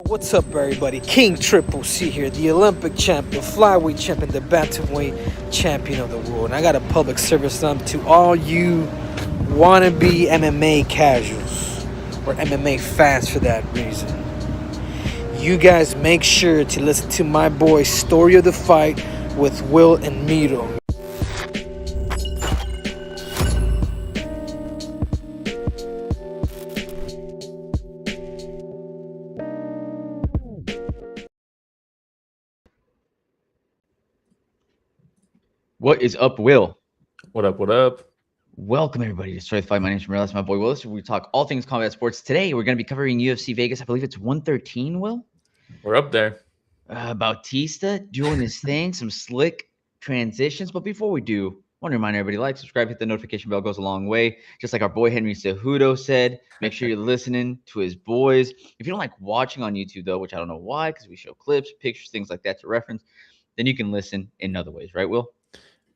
What's up, everybody? King Triple C here, the Olympic champion, flyweight champion, the bantamweight champion of the world. And I got a public service announcement to all you wannabe MMA casuals or MMA fans for that reason. You guys make sure to listen to my boy's Story of the Fight with Will and Miro. What is up, Will? What up? What up? Welcome, everybody, to Story of the Fight. My name is Miro. That's my boy, Will. We talk all things combat sports. Today, we're going to be covering UFC Vegas. I believe it's 113, Will? We're up there. Bautista doing his thing, some slick transitions. But before we do, I want to remind everybody, like, subscribe, hit the notification bell, goes a long way. Just like our boy Henry Cejudo said, make sure you're listening to his boys. If you don't like watching on YouTube, though, which I don't know why, because we show clips, pictures, things like that to reference, then you can listen in other ways, right, Will?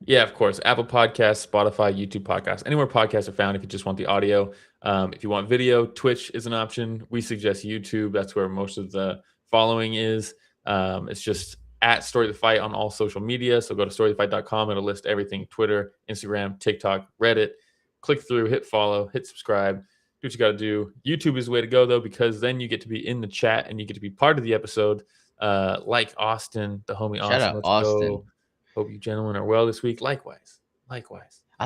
Yeah, of course. Apple Podcasts, Spotify, YouTube Podcasts, anywhere podcasts are found if you just want the audio. If you want video, Twitch is an option. We suggest YouTube. That's where most of the following is. It's just at Story of the Fight on all social media. So go to storyofthefight.com. It'll list everything: Twitter, Instagram, TikTok, Reddit. Click through, hit follow, hit subscribe. Do what you got to do. YouTube is the way to go, though, because then you get to be in the chat and you get to be part of the episode. Like Austin, the homie Austin. Shout out Let's Austin. go. Hope you gentlemen are well this week. Likewise. I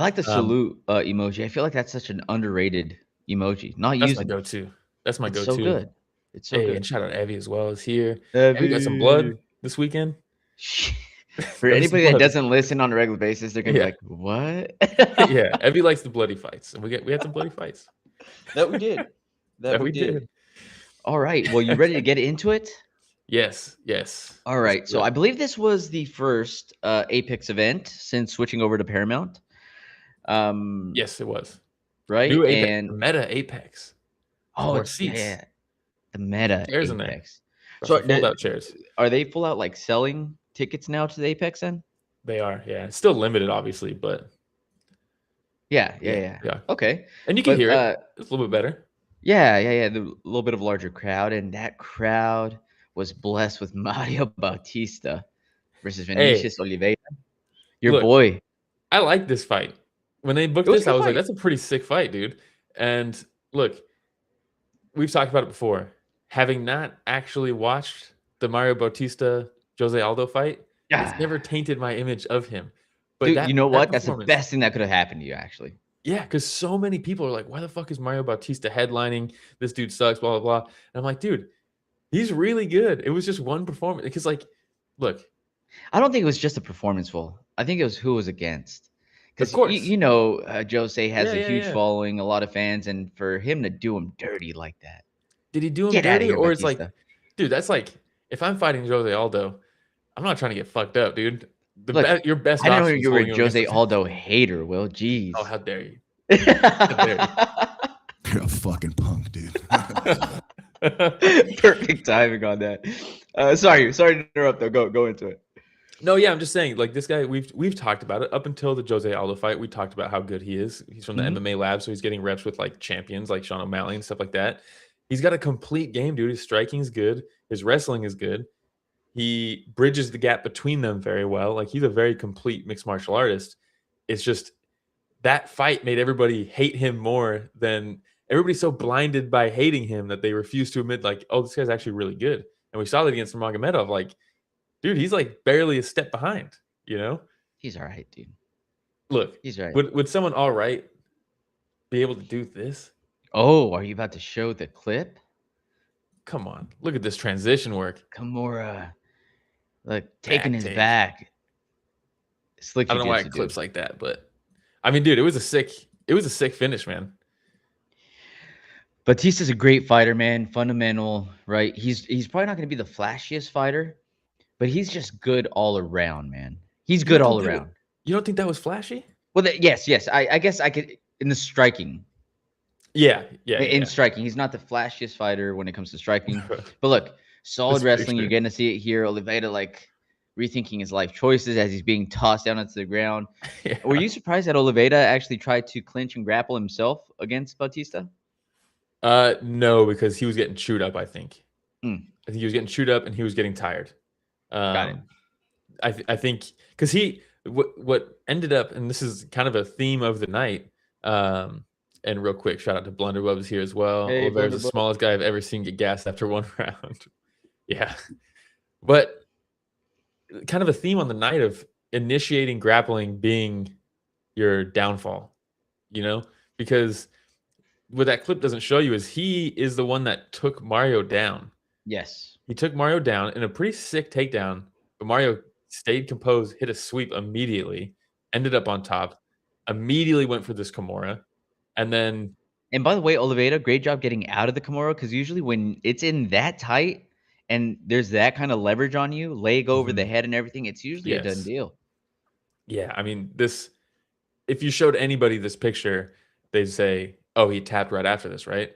like the salute emoji. I feel like that's such an underrated emoji. Not That's used. my go-to. That's my It's go-to. so good. It's so good. And shout out Evie as well is here. Evie got some blood this weekend. For anybody that doesn't listen on a regular basis, they're gonna be like, "What?" Yeah, Evie likes the bloody fights, and we had some bloody fights. That we did. That we did. All right. Well, you ready to get into it? Yes. All right. So I believe this was the first Apex event since switching over to Paramount. Yes, it was. Right. New Apex, and meta Apex. Oh, seats. Yeah. The meta Chairs in there. Apex. So fold-out chairs. Are they full out like selling tickets now to the Apex then? They are. Yeah. It's still limited, obviously, but yeah. Okay. And you can hear it. It's a little bit better. Yeah. The little bit of larger crowd, and that crowd was blessed with Mario Bautista versus Vinicius Oliveira. Your boy. I like this fight. When they booked this, I was like, that's a pretty sick fight, dude. And look, we've talked about it before. Having not actually watched the Mario Bautista Jose Aldo fight, it's never tainted my image of him. But dude, you know what? That's the best thing that could have happened to you, actually. Yeah, because so many people are like, why the fuck is Mario Bautista headlining? This dude sucks, blah, blah, blah. And I'm like, dude, he's really good. It was just one performance. Because, like, look. I don't think it was just a performance, Will. I think it was who was against. Of course. You know, Jose has a huge following, a lot of fans. And for him to do him dirty like that. Did he do him dirty? Or it's like, dude, that's like, if I'm fighting Jose Aldo, I'm not trying to get fucked up, dude. Your best option. I know you were a Jose Aldo hater, Will. Jeez. Oh, how dare you. You're a fucking punk, dude. Perfect timing on that. Sorry to interrupt though. Go into it. No, yeah, I'm just saying, like, this guy, we've talked about it up until the Jose Aldo fight. We talked about how good he is. He's from the MMA lab, so he's getting reps with like champions like Sean O'Malley and stuff like that. He's got a complete game, dude. His striking's good. His wrestling is good. He bridges the gap between them very well. Like, he's a very complete mixed martial artist. It's just that fight made everybody hate him more than everybody's so blinded by hating him that they refuse to admit, like, oh, this guy's actually really good. And we saw that against Nurmagomedov. Like, dude, he's like barely a step behind, you know? He's all right, dude. Look, he's right. Would someone all right be able to do this? Oh, are you about to show the clip? Come on. Look at this transition work. Kimura, like, taking his back. Slick. I don't know why it clips like that, but I mean, dude, it was a sick finish, man. Batista's a great fighter, man. Fundamental, right? He's probably not going to be the flashiest fighter, but he's just good all around, man. He's good all around. You don't think that was flashy? Well, yes. I guess I could in the striking. Yeah. In striking, he's not the flashiest fighter when it comes to striking. But look, solid wrestling. You're getting to see it here. Oliveira, like, rethinking his life choices as he's being tossed down onto the ground. Yeah. Were you surprised that Oliveira actually tried to clinch and grapple himself against Bautista? No, because he was getting chewed up, I think. I think he was getting chewed up and he was getting tired. Got it. I think because what ended up, and this is kind of a theme of the night. And real quick, shout out to Blunderbubs here as well. Hey, Oliveira's the Blunderbub. smallest guy I've ever seen get gassed after one round. Yeah, but kind of a theme on the night of initiating grappling being your downfall. Because what that clip doesn't show you is he is the one that took Mario down. Yes. He took Mario down in a pretty sick takedown, but Mario stayed composed, hit a sweep immediately, ended up on top, immediately went for this Kimura, and then And by the way, Oliveira, great job getting out of the Kimura, because usually when it's in that tight and there's that kind of leverage on you, leg over the head and everything, it's usually a done deal. Yeah, I mean, if you showed anybody this picture, they'd say, "Oh, he tapped right after this, right?"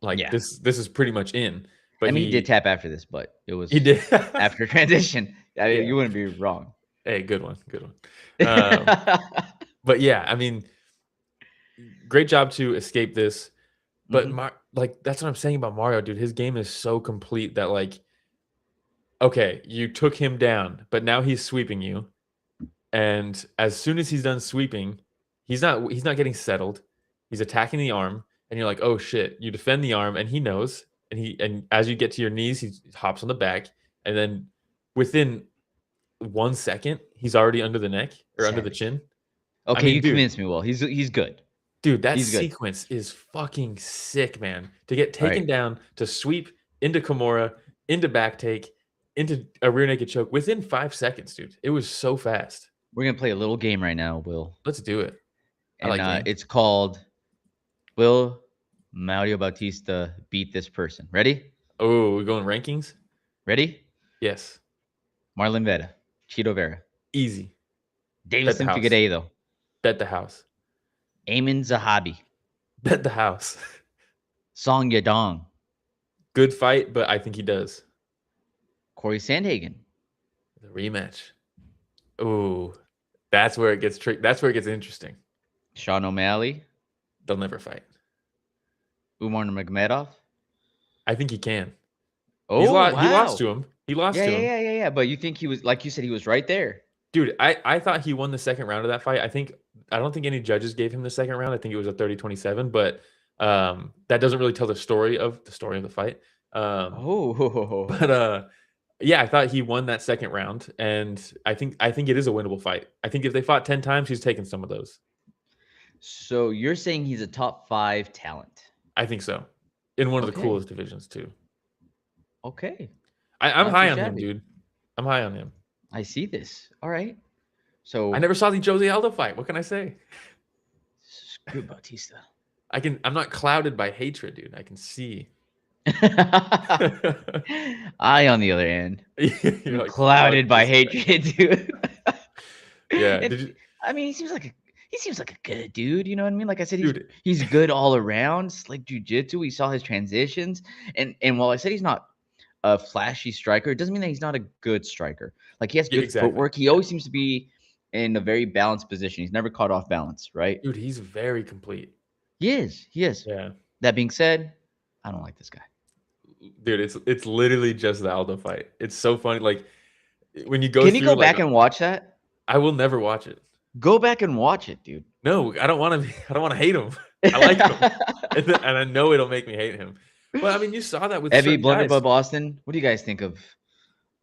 Like this is pretty much in. But I mean, he did tap after this, but it was he did after transition. I mean, you wouldn't be wrong. Hey, good one. But yeah, I mean, great job to escape this. But that's what I'm saying about Mario, dude. His game is so complete that okay, you took him down, but now he's sweeping you. And as soon as he's done sweeping, he's not getting settled. He's attacking the arm, and you're like, oh shit. You defend the arm, and he knows. And as you get to your knees, he hops on the back, and then within 1 second, he's already under the neck or under the chin. Okay, you convinced me. Well, he's good. Dude, that sequence is fucking sick, man. To get taken down, to sweep into Kimura, into back take, into a rear naked choke within 5 seconds, dude. It was so fast. We're gonna play a little game right now, Will. Let's do it. And it's called Will Mario Bautista beat this person. Ready? Oh, we're going rankings? Ready? Yes. Marlon Vera, Chito Vera. Easy. Davison Figueiredo. Bet the house. Eamon Zahabi. Bet the house. Song Yadong. Good fight, but I think he does. Corey Sandhagen. The rematch. Ooh, that's where it gets tricky. That's where it gets interesting. Sean O'Malley. They'll never fight. Umar Nurmagomedov. I think he can. Oh, he lost to him. He lost to him. Yeah. But you think he was, like you said, he was right there. Dude, I thought he won the second round of that fight. I don't think any judges gave him the second round. I think it was a 30-27, but that doesn't really tell the story of the fight. Yeah, I thought he won that second round, and I think it is a winnable fight. I think if they fought 10 times, he's taking some of those. So you're saying he's a top 5 talent? I think so. In one of the coolest divisions too. Okay. I'm high on him, dude. I'm high on him. I see this. All right. So I never saw the Jose Aldo fight. What can I say? Screw Bautista. I'm not clouded by hatred, dude. I can see. I, on the other hand, like, clouded by hatred, dude. Yeah. I mean, he seems like a good dude. You know what I mean? Like I said, he's good all around. It's like jiu-jitsu. We saw his transitions, and while I said he's not a flashy striker, it doesn't mean that he's not a good striker. Like he has good footwork. He always seems to be in a very balanced position. He's never caught off balance, right? Dude, he's very complete. He is. Yeah. That being said, I don't like this guy. Dude, it's literally just the Aldo fight. It's so funny. Like when you go Can you go back and watch that? I will never watch it. Go back and watch it, dude. No, I don't want to hate him. I like him. And I know it'll make me hate him. But I mean, you saw that with Evie Blunderbub Boston. What do you guys think of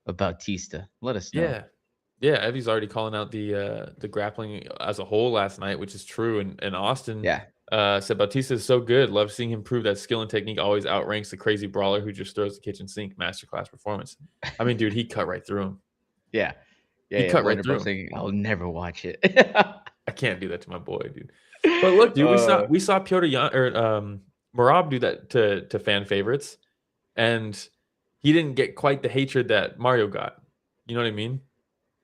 Bautista? Let us know. Yeah. Evie's already calling out the grappling as a whole last night, which is true. And Austin said Bautista is so good. Love seeing him prove that skill and technique always outranks the crazy brawler who just throws the kitchen sink. Masterclass performance. I mean, dude, he cut right through him. Yeah. He cut right through him. I'll never watch it. I can't do that to my boy, dude. But look, dude, we saw Piotr Marab do that to fan favorites, and he didn't get quite the hatred that Mario got. You know what I mean?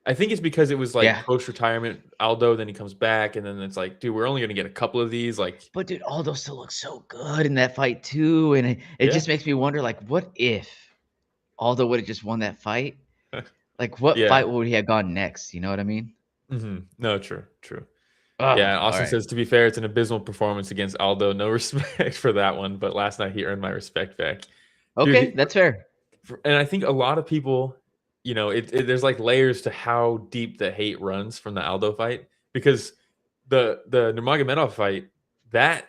I think it's because it was like post-retirement Aldo, then he comes back, and then it's like, dude, we're only gonna get a couple of these. Like, but dude, Aldo still looks so good in that fight too, and it just makes me wonder, like, what if Aldo would have just won that fight? Like, what fight would he have gone next? You know what I mean? Mm-hmm. No, true. Austin says, to be fair, it's an abysmal performance against Aldo. No respect for that one, but last night he earned my respect back. Okay, dude, that's fair. And I think a lot of people, you know, there's like layers to how deep the hate runs from the Aldo fight, because the Nurmagomedov fight, that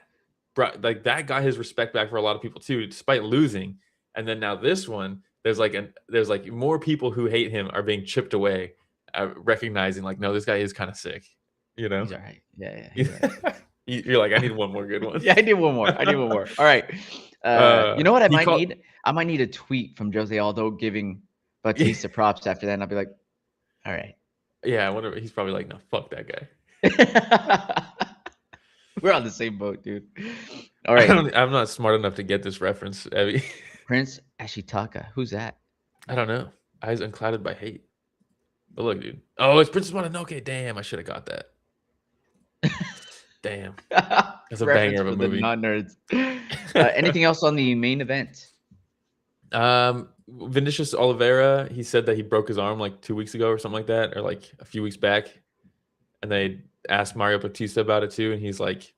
that got his respect back for a lot of people too, despite losing. And then now this one, there's like more people who hate him are being chipped away, recognizing like, no, this guy is kind of sick, you know. He's all right. Yeah. You're like, I need one more good one. Yeah, I need one more. All right. You know what I might need? I might need a tweet from Jose Aldo giving Bautista props after that, and I'll be like, all right. Yeah, I wonder. He's probably like, no, fuck that guy. We're on the same boat, dude. All right. I'm not smart enough to get this reference, Evie. Prince Ashitaka. Who's that? I don't know. Eyes unclouded by hate. But look, dude. Oh, it's Princess Mononoke. Damn, I should have got that. Damn. That's a banger of a movie. Not nerds. Anything else on the main event? Vinicius Oliveira, he said that he broke his arm like 2 weeks ago or something like that, or like a few weeks back. And they asked Mario Bautista about it too, and he's like,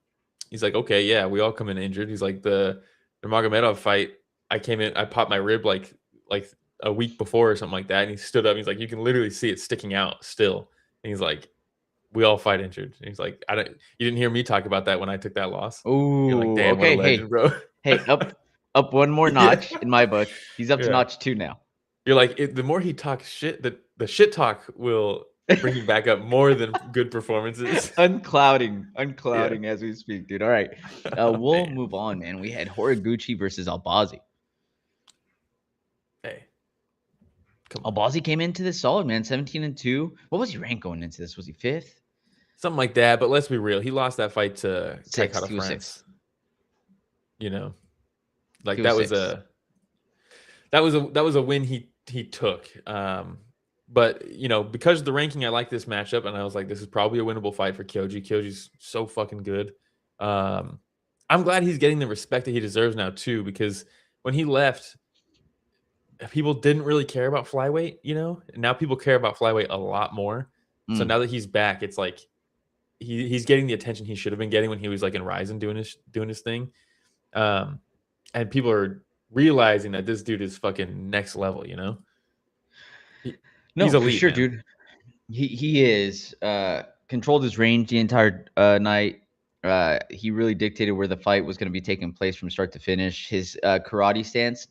okay, yeah, we all come in injured. He's like, the Nurmagomedov fight, I came in, I popped my rib like a week before or something like that, and he stood up. And he's like, you can literally see it sticking out still. And he's like, we all fight injured. And he's like, you didn't hear me talk about that when I took that loss. Oh, like, damn, okay, what a legend, bro. Hey, up one more notch in my book. He's up to notch 2 now. You're like, the more he talks shit, the shit talk will bring you back up more than good performances. Unclouding as we speak, dude. All right, we'll move on, man. We had Horiguchi versus Albazi. Hey, Albazi came into this solid, man. 17-2. What was he ranked going into this? Was he 5th? Something like that. But let's be real. He lost that fight to 6. Takada France. 6. You know, like that was a win he took. But you know, because of the ranking, I like this matchup, and I was like, this is probably a winnable fight for Kyoji. Kyoji's so fucking good. I'm glad he's getting the respect that he deserves now too, because when he left, people didn't really care about flyweight, you know, and now people care about flyweight a lot more. So now that he's back, it's like he's getting the attention he should have been getting when he was like in Ryzen doing his thing. And people are realizing that this dude is fucking next level, you know. No, he's elite, for sure, man. dude. He is controlled his range the entire night. He really dictated where the fight was going to be taking place from start to finish. His karate stance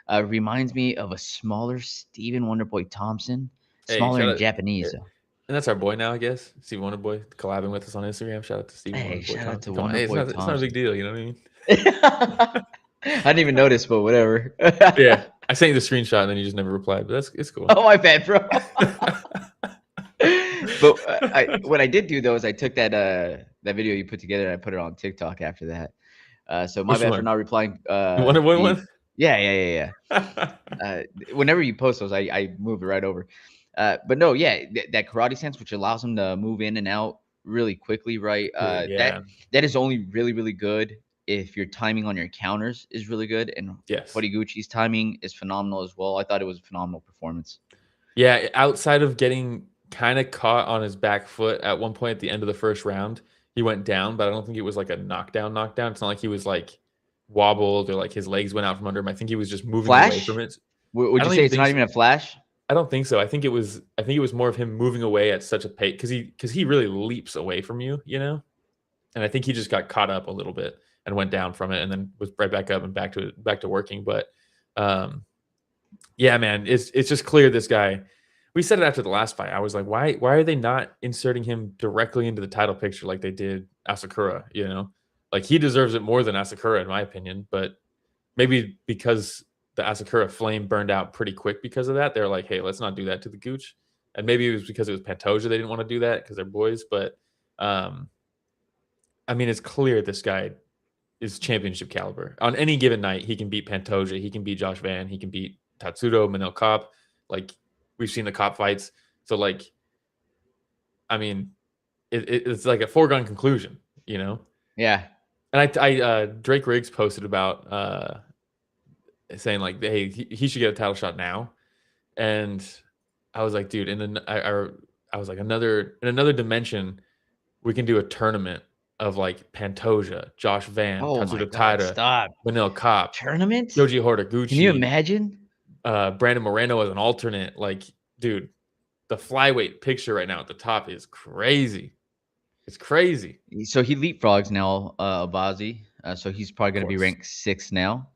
reminds me of a smaller Stephen Wonderboy Thompson, smaller in Japanese. Though. And that's our boy now, I guess. Stephen Wonderboy collabing with us on Instagram. Shout out to Stephen Wonderboy. Shout out to Wonderboy. Hey, it's not a big deal, you know what I mean? I didn't even notice, but whatever. Yeah, I sent you the screenshot and then you just never replied, but it's cool. Oh, my bad, bro. But what I did do though is I took that video you put together and I put it on TikTok after that. So my bad for not replying. One? Yeah. Whenever you post those, I move it right over. But no, yeah, that karate stance, which allows him to move in and out really quickly, right? That is only really, really good if your timing on your counters is really good. And Horiguchi's timing is phenomenal as well. I thought it was a phenomenal performance. Yeah, outside of getting kind of caught on his back foot at one point at the end of the first round, he went down, but I don't think it was like a knockdown. It's not like he was like wobbled or like his legs went out from under him. I think he was just moving away from it. Would you say it's not even a flash? I don't think so. I think it was more of him moving away at such a pace because he really leaps away from you, you know? And I think he just got caught up a little bit and went down from it and then was right back up and back to working. But yeah, man, it's just clear this guy. We said it after the last fight. I was like, why are they not inserting him directly into the title picture like they did Asakura, you know? Like he deserves it more than Asakura in my opinion, but maybe because the Asakura flame burned out pretty quick because of that. They're like, hey, let's not do that to the Gooch. And maybe it was because it was Pantoja. They didn't want to do that because they're boys. But I mean, it's clear this guy is championship caliber. On any given night, he can beat Pantoja. He can beat Josh Van. He can beat Tatsudo, Manel Kopp. Like we've seen the Kopp fights. So like, I mean, it's like a foregone conclusion, you know? Yeah. And I Drake Riggs posted about saying like, hey, he should get a title shot now. And I was like, dude, I was like, in another dimension, we can do a tournament of like Pantoja, Josh Van, Tatsuda Taira, Manel Kopp, tournament, Yoji Horiguchi. Can you imagine? Brandon Moreno as an alternate. Like, dude, the flyweight picture right now at the top is crazy. It's crazy. So he leapfrogs now, Abazi. So he's probably going to be course. ranked 6 now.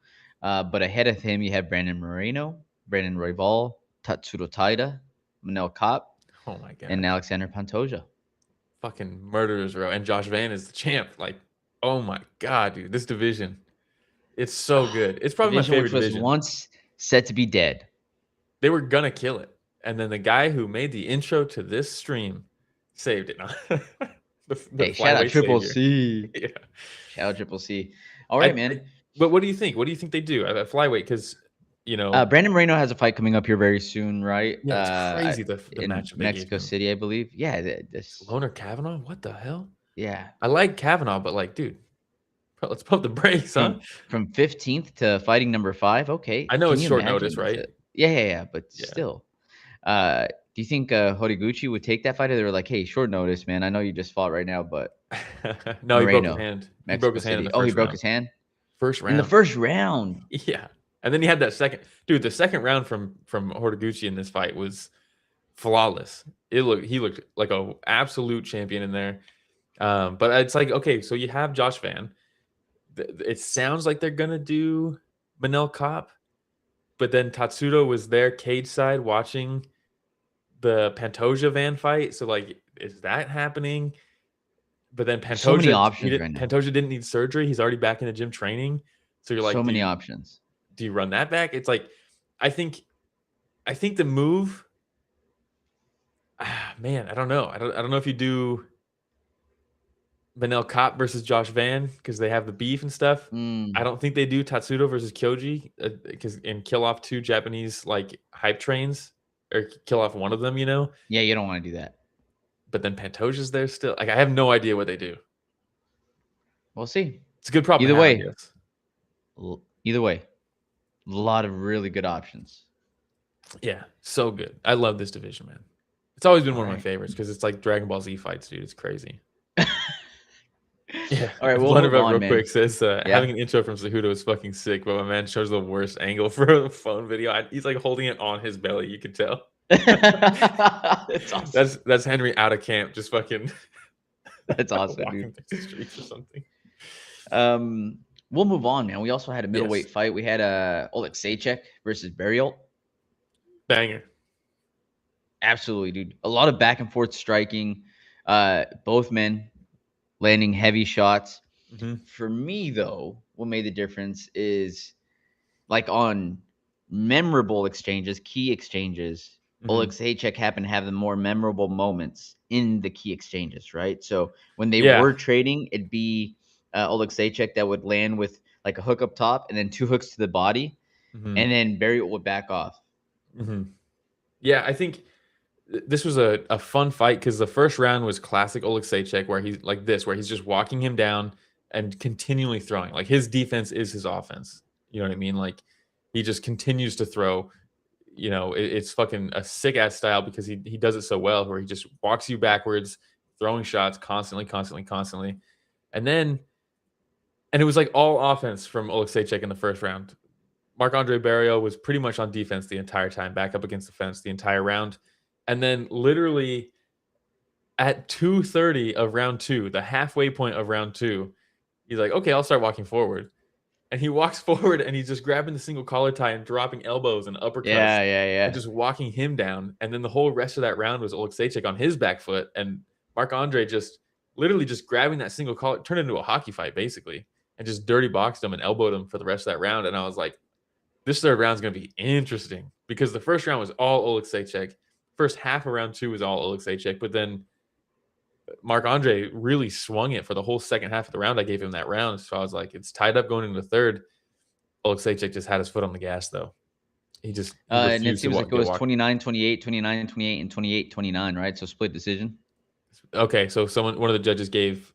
But ahead of him, you have Brandon Moreno, Brandon Royval, Tatsuro Taira, Manel Kopp, Oh my god. and Alexander Pantoja. Fucking murderers, bro. And Josh Van is the champ. Like, oh my god, dude. This division. It's so good. It's probably my Division favorite which was division. once set to be dead. They were gonna kill it. And then the guy who made the intro to this stream saved it. Hey, shout out flyweight Triple savior. C. Yeah. Shout out Triple C. All right, man. But what do you think? What do you think they do at flyweight? Because Brandon Moreno has a fight coming up here very soon, right? yeah, it's crazy the in matchup Mexico City, I believe. Yeah, this. Loner Kavanaugh? What the hell? Yeah, I like Kavanaugh, but like, dude, let's pump the brakes, huh? From 15th to fighting number 5. Okay, I know Can it's you short imagine? notice, right? Yeah, but Yeah. still. Do you think Horiguchi would take that fight? Or they were like, hey, short notice, man. I know you just fought right now, but No, he broke Moreno, his hand. Mexico He broke his hand in City. the first He broke round. his hand First round. in the first round. Yeah. And then he had that second. Dude, the second round from Horiguchi in this fight was flawless. He looked like a absolute champion in there. But it's like, okay, so you have Josh Van. It sounds like they're gonna do Manel Kopp, but then Tatsudo was there cage side watching the Pantoja Van fight. So like, is that happening? But then Pantoja, So many options right now. Pantoja didn't need surgery. He's already back in the gym training. So you're like, So many options. do you run that back? It's like, I think the move. Man, I don't know. I don't know if you do Manel Kopp versus Josh Van because they have the beef and stuff. I don't think they do Tatsudo versus Kyoji and kill off 2 Japanese like hype trains or kill off one of them, Yeah, you don't want to do that. But then Pantoja's there still. Like, I have no idea what they do. We'll see. It's a good problem. Either to have, way. I guess. Either way, a lot of really good options. Yeah, so good. I love this division, man. It's always been one of my Alright. favorites because it's like Dragon Ball Z fights, dude. It's crazy. Yeah. All right, we'll Blunder move on, real man. quick says having an intro from Cejudo is fucking sick, but my man shows the worst angle for a phone video. He's like holding it on his belly. You can tell. That's awesome. That's Henry out of camp, just fucking. That's awesome, walking dude. through the streets or something. We'll move on, man. We also had a middleweight fight. We had Oleksiejczuk versus Burial. Banger. Absolutely, dude. A lot of back and forth striking. Both men landing heavy shots. Mhm. For me, though, what made the difference is like on memorable exchanges, key exchanges, Oleksiejczuk happened to have the more memorable moments in the key exchanges, right? So when they were trading, it'd be Oleksiejczuk that would land with like a hook up top and then 2 hooks to the body, and then Burial would back off. Yeah, I think this was a fun fight because the first round was classic Oleksiejczuk, where he's like this, where he's just walking him down and continually throwing. Like, his defense is his offense. You know what I mean? Like, he just continues to throw. You know, it's fucking a sick ass style because he does it so well, where he just walks you backwards, throwing shots constantly. And it was like all offense from Oleksiejczuk in the first round. Marc-Andre Barrio was pretty much on defense the entire time, back up against the fence the entire round. And then literally at 2:30 of round 2, the halfway point of round 2, he's like, okay, I'll start walking forward. And he walks forward and he's just grabbing the single collar tie and dropping elbows and uppercuts. Yeah. And just walking him down. And then the whole rest of that round was Oleksiejczuk on his back foot. And Marc-Andre just literally just grabbing that single collar, turned into a hockey fight basically, and just dirty boxed him and elbowed him for the rest of that round. And I was like, this third round is going to be interesting because the first round was all Oleksiejczuk. First half of round 2 was all Oleksiejczuk, but then Marc-Andre really swung it for the whole second half of the round. I gave him that round. So I was like, it's tied up going into the third. Oleksiejczuk just had his foot on the gas, though. He and it seems like it was 29-28, 29-28, and 28-29, right? So split decision. Okay, so one of the judges gave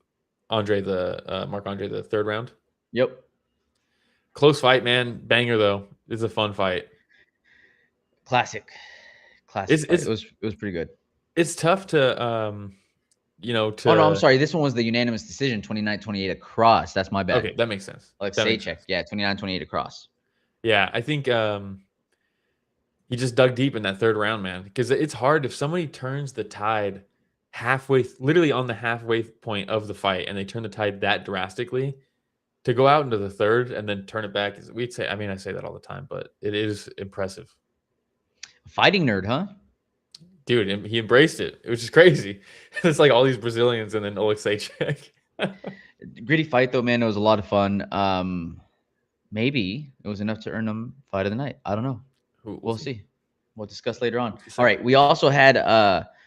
Marc-Andre the third round. Yep. Close fight, man. Banger, though. It's a fun fight. Classic. It was pretty good. It's tough to Oh no, I'm sorry. This one was the unanimous decision, 29-28 across. That's my bad. Okay, that makes sense. Oleksiejczuk, yeah, 29-28 across. Yeah, I think He just dug deep in that third round, man. Because it's hard if somebody turns the tide literally on the halfway point of the fight, and they turn the tide that drastically, to go out into the third and then turn it back. I say that all the time, but it is impressive. Fighting nerd, huh? Dude, he embraced it. It was just crazy. It's like all these Brazilians and then Oleksiejczuk. Gritty fight though, man. It was a lot of fun. Maybe it was enough to earn them fight of the night. I don't know. We'll see. We'll discuss later on. All right. We also had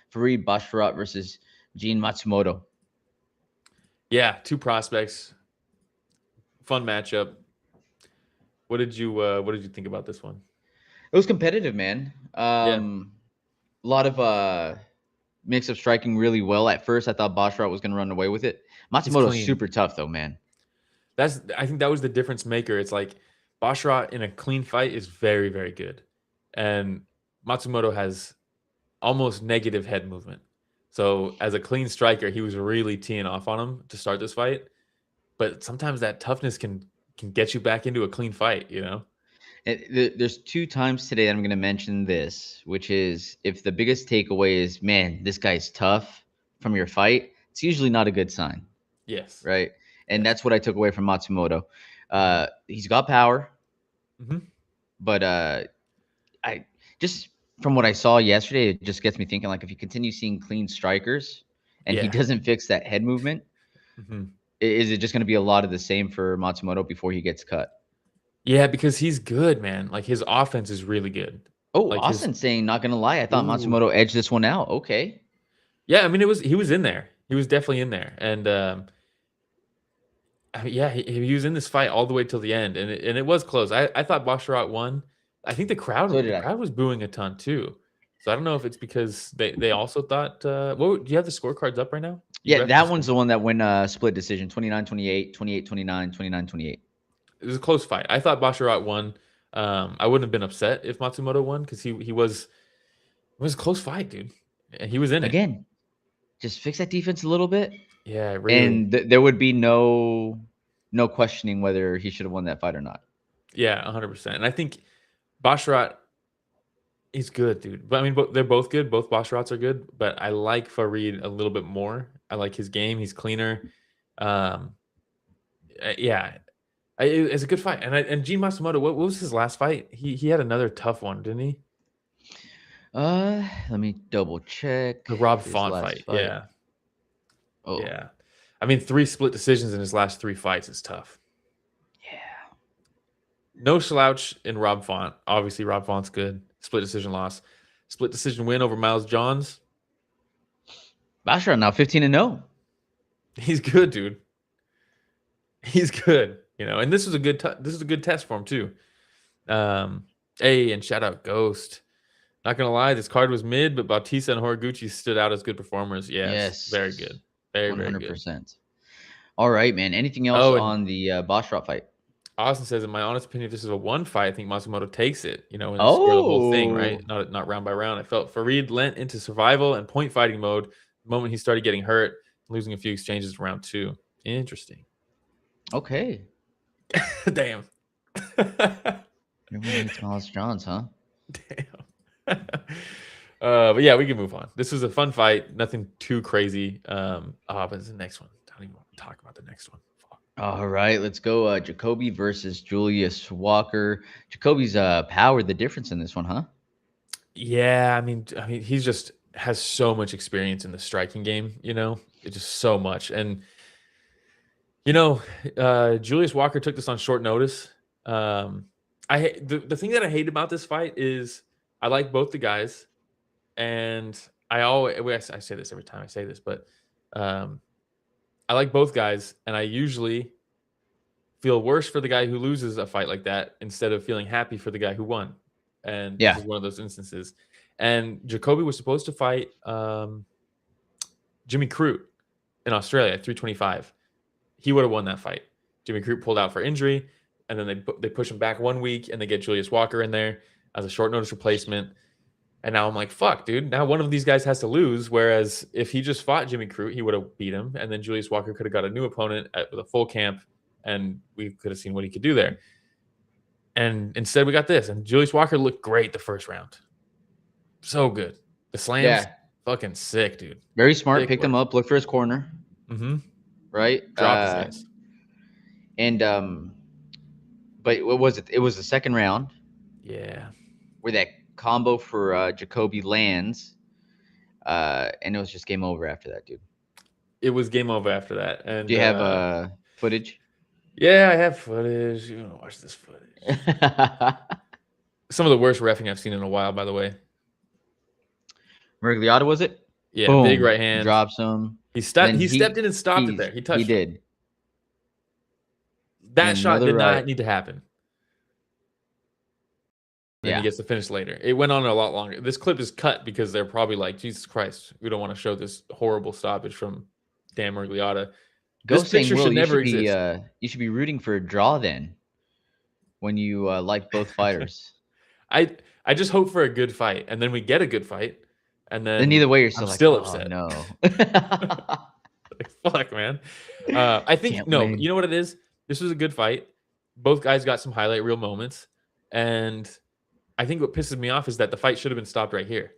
Farid Basharat versus Gene Matsumoto. Yeah, two prospects. Fun matchup. What did you think about this one? It was competitive, man. A lot of mix of striking really well. At first, I thought Basharat was going to run away with it. Matsumoto's super tough, though, man. I think that was the difference maker. It's like Basharat in a clean fight is very, very good. And Matsumoto has almost negative head movement. So as a clean striker, he was really teeing off on him to start this fight. But sometimes that toughness can get you back into a clean fight, you know? There's 2 times today that I'm going to mention this, which is if the biggest takeaway is, man, this guy's tough from your fight, it's usually not a good sign. Yes. Right? And that's what I took away from Matsumoto. He's got power. Mm-hmm. But I just from what I saw yesterday, it just gets me thinking, like, if you continue seeing clean strikers and he doesn't fix that head movement, is it just going to be a lot of the same for Matsumoto before he gets cut? Yeah, because he's good, man. Like, his offense is really good. Oh, like Austin saying, not going to lie, I thought Matsumoto edged this one out. Okay. Yeah, I mean, he was in there. He was definitely in there. And he was in this fight all the way till the end, and it was close. I thought Basharat won. I think the crowd was booing a ton too. So I don't know if it's because they also thought. Do you have the scorecards up right now? Yeah, that one's the one that went split decision: 29-28, 28-29, 29-28. It was a close fight. I thought Basharat won. I wouldn't have been upset if Matsumoto won because it was a close fight, dude, and he was in it again. Just fix that defense a little bit. Yeah, really. And there would be no questioning whether he should have won that fight or not. Yeah, 100%. And I think Basharat is good, dude. But I mean, they're both good. Both Basharats are good. But I like Farid a little bit more. I like his game. He's cleaner. It's a good fight. And Gene Matsumoto, what was his last fight? He had another tough one, didn't he? Let me double check. The Rob Font fight. Yeah. Oh. Yeah. I mean, 3 split decisions in his last 3 fights is tough. Yeah. No slouch in Rob Font. Obviously, Rob Font's good. Split decision loss. Split decision win over Miles Johns. Basharat now 15-0. He's good, dude. He's good. You know, and this was a good test for him too. And shout out Ghost. Not gonna lie, this card was mid, but Bautista and Horiguchi stood out as good performers. Yes, very good, very 100%. All right, man. Anything else on the Basharat fight? Austin says, in my honest opinion, if this is a 1 fight, I think Matsumoto takes it. You know, and score the whole thing, right? Not round by round. I felt Farid lent into survival and point fighting mode the moment he started getting hurt, losing a few exchanges in round 2. Interesting. Okay. Damn. Everyone hates Miles Johns, huh? Damn. But yeah, we can move on. This was a fun fight. Nothing too crazy. But it's the next one. I don't even want to talk about the next one. Fuck. All right, let's go. Jacoby versus Julius Walker. Jacoby's powered the difference in this one, huh? Yeah, I mean, he's just has so much experience in the striking game. You know, it's just so much. And you know, Julius Walker took this on short notice. The thing that I hate about this fight is I like both the guys, and I say this every time I say this, but I like both guys, and I usually feel worse for the guy who loses a fight like that instead of feeling happy for the guy who won. And this is one of those instances. And Jacoby was supposed to fight Jimmy Crute in Australia at 325. He would have won that fight. Jimmy Crute pulled out for injury, and then they push him back 1 week, and they get Julius Walker in there as a short notice replacement. And now I'm like, fuck, dude. Now one of these guys has to lose. Whereas if he just fought Jimmy Crute, he would have beat him, and then Julius Walker could have got a new opponent with a full camp, and we could have seen what he could do there. And instead we got this. And Julius Walker looked great the first round. So good. The slams, fucking sick, dude. Very smart. Sick Picked him work. up. Looked for his corner. Mm-hmm. Right. Dropped his ass. And but what was it? It was the second round Yeah. where that combo for Jacoby lands, and it was just game over after that, dude. It was game over after that. And Do you have footage? Yeah, I have footage. You want to watch this footage? Some of the worst reffing I've seen in a while, by the way. Miragliotta, was it? Yeah, Boom. big right hand. Drops him. He stepped in and stopped it there. He touched He him. did. That shot did Another not need to happen. Then Yeah. he gets to finish later. It went on a lot longer. This clip is cut because they're probably like, Jesus Christ, we don't want to show this horrible stoppage from Dan Miragliotta. This picture should never exist. You should be rooting for a draw then when you like both fighters. I just hope for a good fight, and then we get a good fight, and then Either way, you're still still like, upset. No. Like, fuck, man. I think Can't no. win. You know what it is? This was a good fight. Both guys got some highlight reel moments, and I think what pisses me off is that the fight should have been stopped right here.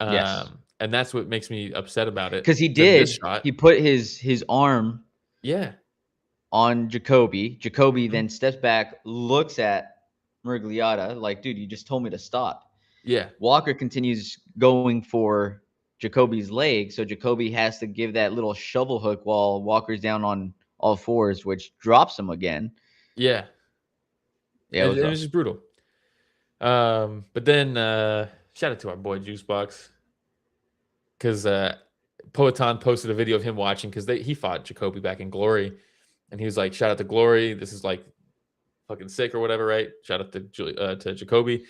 Yes. And that's what makes me upset about it. Because he Than did. this shot. He put his arm Yeah. on Jacoby. Jacoby then steps back, looks at Miragliotta like, dude, you just told me to stop. Yeah. Walker continues going for Jacoby's leg, so Jacoby has to give that little shovel hook while Walker's down on all fours, which drops him again. Yeah. Yeah, It was just brutal. But then shout out to our boy Juicebox, because Poetan posted a video of him watching, because he fought Jacoby back in Glory, and he was like, shout out to Glory, this is like fucking sick or whatever, right? Shout out to Jacoby.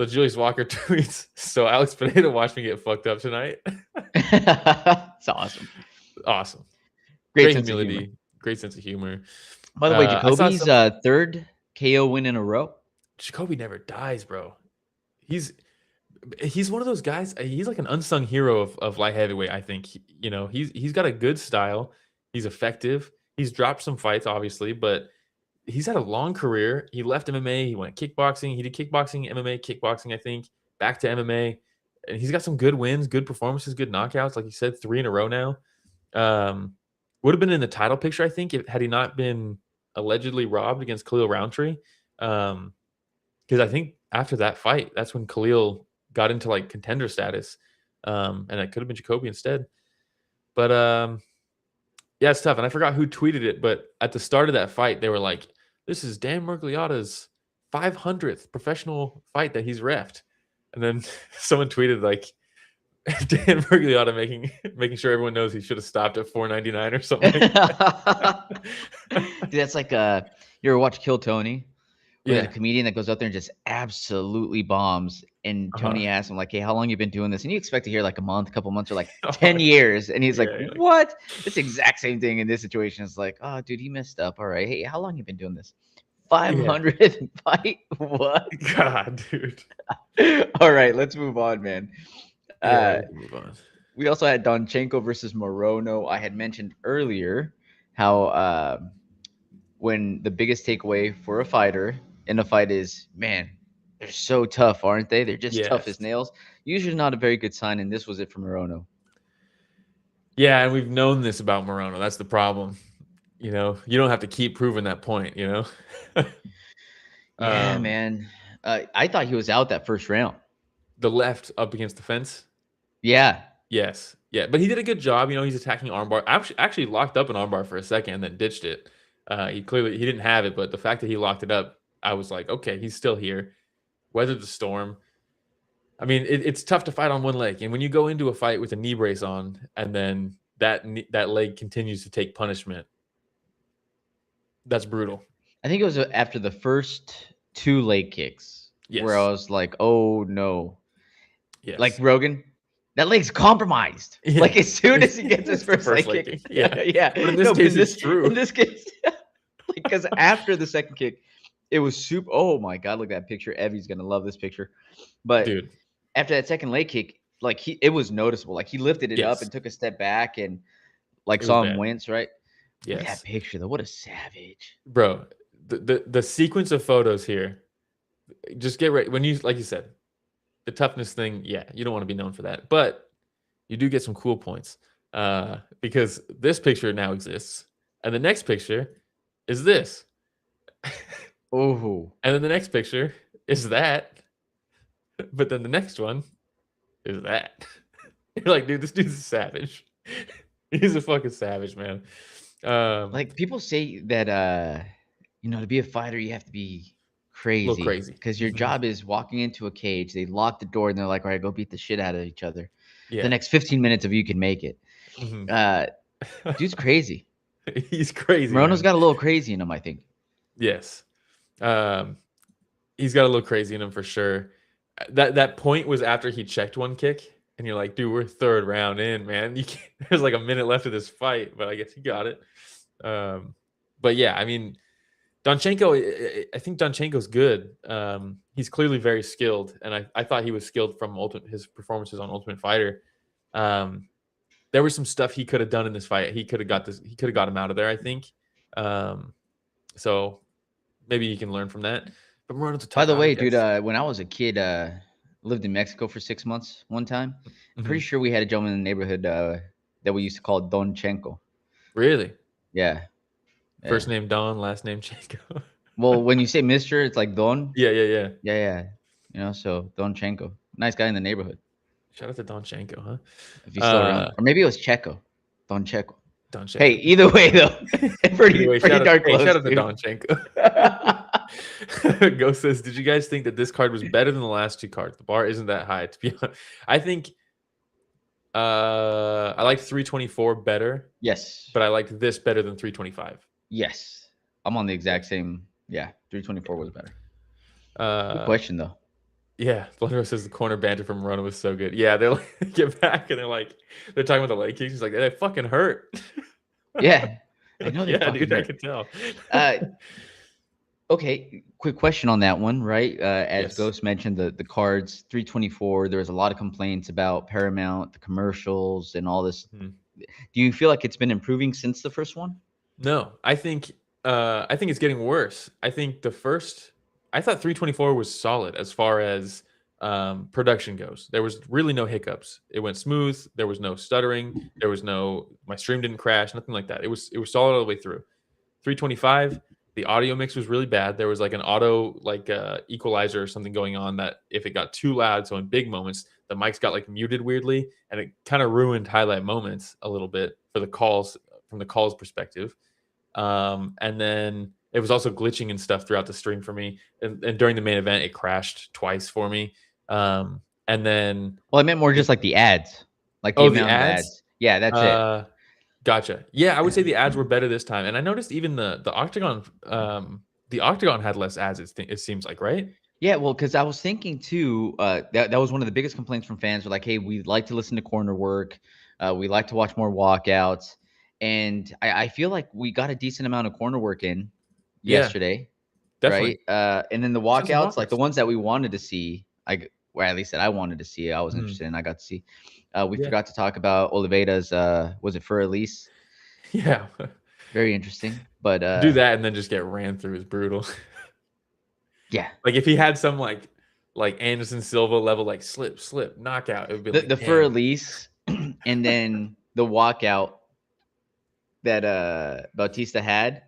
So Julius Walker tweets, so Alex Pineda watched me get fucked up tonight. It's awesome. Awesome. Great Great sense of humor. humility. Great sense of humor. By the way, I saw Jacoby's third KO win in a row. Jacoby never dies, bro. He's one of those guys. He's like an unsung hero of light heavyweight. I think he's got a good style. He's effective. He's dropped some fights, obviously, but he's had a long career. He left MMA. He went kickboxing. He did kickboxing, MMA, kickboxing. I think back to MMA, and he's got some good wins, good performances, good knockouts. Like you said, 3 in a row now. Would have been in the title picture, I think, had he not been allegedly robbed against Khalil Roundtree. Because I think after that fight, that's when Khalil got into like contender status, and it could have been Jacoby instead. But yeah, it's tough. And I forgot who tweeted it, but at the start of that fight, they were like, "This is Dan Miragliotta's 500th professional fight that he's reffed," and then someone tweeted like, Dan Miragliotta making sure everyone knows he should have stopped at 499 or something. Dude, that's like you ever watch Kill Tony? Where Yeah. there's a comedian that goes out there and just absolutely bombs. And Tony asks him, like, hey, how long you been doing this? And you expect to hear like a month, couple months, or like 10 years. And he's like, Yeah, like- what? It's the exact same thing in this situation. It's like, oh, dude, he messed up. All right. Hey, how long you been doing this? 500th fight? What? God, dude. All right, let's move on, man. Yeah, move on. We also had Donchenko versus Morono. I had mentioned earlier how when the biggest takeaway for a fighter in a fight is, man, they're so tough, aren't they? They're just tough as Yes. nails. Usually not a very good sign, and this was it for Morono. Yeah, and we've known this about Morono. That's the problem. You don't have to keep proving that point. Yeah, Um, man. I thought he was out that first round. The left up against the fence. Yeah. Yes. Yeah, but he did a good job. He's attacking armbar. Actually locked up an armbar for a second and then ditched it. He didn't have it, but the fact that he locked it up, I was like, okay, he's still here. Weathered the storm. I mean, it's tough to fight on one leg, and when you go into a fight with a knee brace on, and then that leg continues to take punishment, that's brutal. I think it was after the first 2 leg kicks where I was like, oh, no. Yes. Like Rogan, that leg's compromised. Yeah. Like as soon as he gets his The first leg leg kick. kick. Yeah. Yeah. But in this case, it's true. In this case, because after the second kick, it was super. Oh my God, look at that picture. Evie's gonna love this picture. But Dude. after that second leg kick, like it was noticeable. Like he lifted it up Yes. and took a step back and like It saw was him bad. wince, right? Look at Yes. that picture though. What a savage. Bro, the sequence of photos here. Just get ready when you like you said, the toughness thing. Yeah, you don't want to be known for that, but you do get some cool points because this picture now exists, and the next picture is this, Oh, and then the next picture is that, but then the next one is that. You're like, dude, this dude's a savage. He's a fucking savage, man. like people say that to be a fighter you have to be A little crazy crazy. because your Mhm. job is walking into a cage. They lock the door and they're like, "All right, go beat the shit out of each other." Yeah. The next 15 minutes of you can make it. Mhm. Dude's crazy. He's crazy. Morono's Man. got a little crazy in him, I think. Yes. He's got a little crazy in him for sure. That point was after he checked one kick, and you're like, dude, we're third round in, man. You can't, there's like a minute left of this fight, but I guess he got it. But yeah, I mean, Donchenko, I think Donchenko's good. He's clearly very skilled, and I thought he was skilled from his performances on Ultimate Fighter. There was some stuff he could have done in this fight. He could have got this. He could have got him out of there, I think. So maybe you can learn from that. But Morono's a tough By the out, way, I dude, guess. when I was a kid, lived in Mexico for 6 months one time. I'm pretty Mhm. sure we had a gentleman in the neighborhood that we used to call Donchenko. Really? Yeah. Yeah. First name Don, last name Chenko. Well, when you say Mister, it's like Don. Yeah. Yeah. So Donchenko. Nice guy in the neighborhood. Shout out to Don Chenko, huh? If he's still around. Or maybe it was Checo. Don Checo. Don Chenko. Hey, either way though. pretty Anyway, pretty darn close. shout out to dude. Don Chenko. Ghost says, did you guys think that this card was better than the last two cards? The bar isn't that high, to be honest. I think I liked 324 better, Yes. but I liked this better than 325. Yes. I'm on the exact same. Yeah. 324 was better. Good Uh, question though. Yeah, Blundero says the corner banter from Morono was so good. Yeah, they're like get back and they're talking about the leg kicks. He's like, they fucking hurt. Yeah. I know they Yeah, fucking dude, I hurt. can tell. Okay, quick question on that one, right? As Yes. Ghost mentioned, the cards 324. There was a lot of complaints about Paramount, the commercials, and all this. Mhm. Do you feel like it's been improving since the first one? No, I think it's getting worse. I thought 324 was solid as far as production goes. There was really no hiccups. It went smooth. There was no stuttering. There was my stream didn't crash, nothing like that. It was solid all the way through. 325, the audio mix was really bad. There was like an auto equalizer or something going on that if it got too loud, so in big moments, the mics got like muted weirdly, and it kind of ruined highlight moments a little bit for the calls from the calls perspective. And then it was also glitching and stuff throughout the stream for me. And during the main event, it crashed twice for me. And then Well, I meant more just like the ads, like the amount of ads. Yeah, that's it. Gotcha. Yeah, I would say the ads were better this time. And I noticed even the Octagon had less ads. It seems like, right? Yeah, well, because I was thinking too, that was one of the biggest complaints from fans. Were like, hey, we like to listen to corner work. We like to watch more walkouts. And I feel like we got a decent amount of corner work in yesterday. Definitely. Right? And then the Some walkouts, like the walkouts. ones that we wanted to see, or at least that I wanted to see, I was interested in, I got to see. We Yeah. forgot to talk about Oliveira's, was it for Elise? Yeah. Very interesting. But do that and then just get ran through is brutal. Yeah. Like if he had some like Anderson Silva level, like slip, knockout, it would be The like for Elise and then the walkout that Bautista had,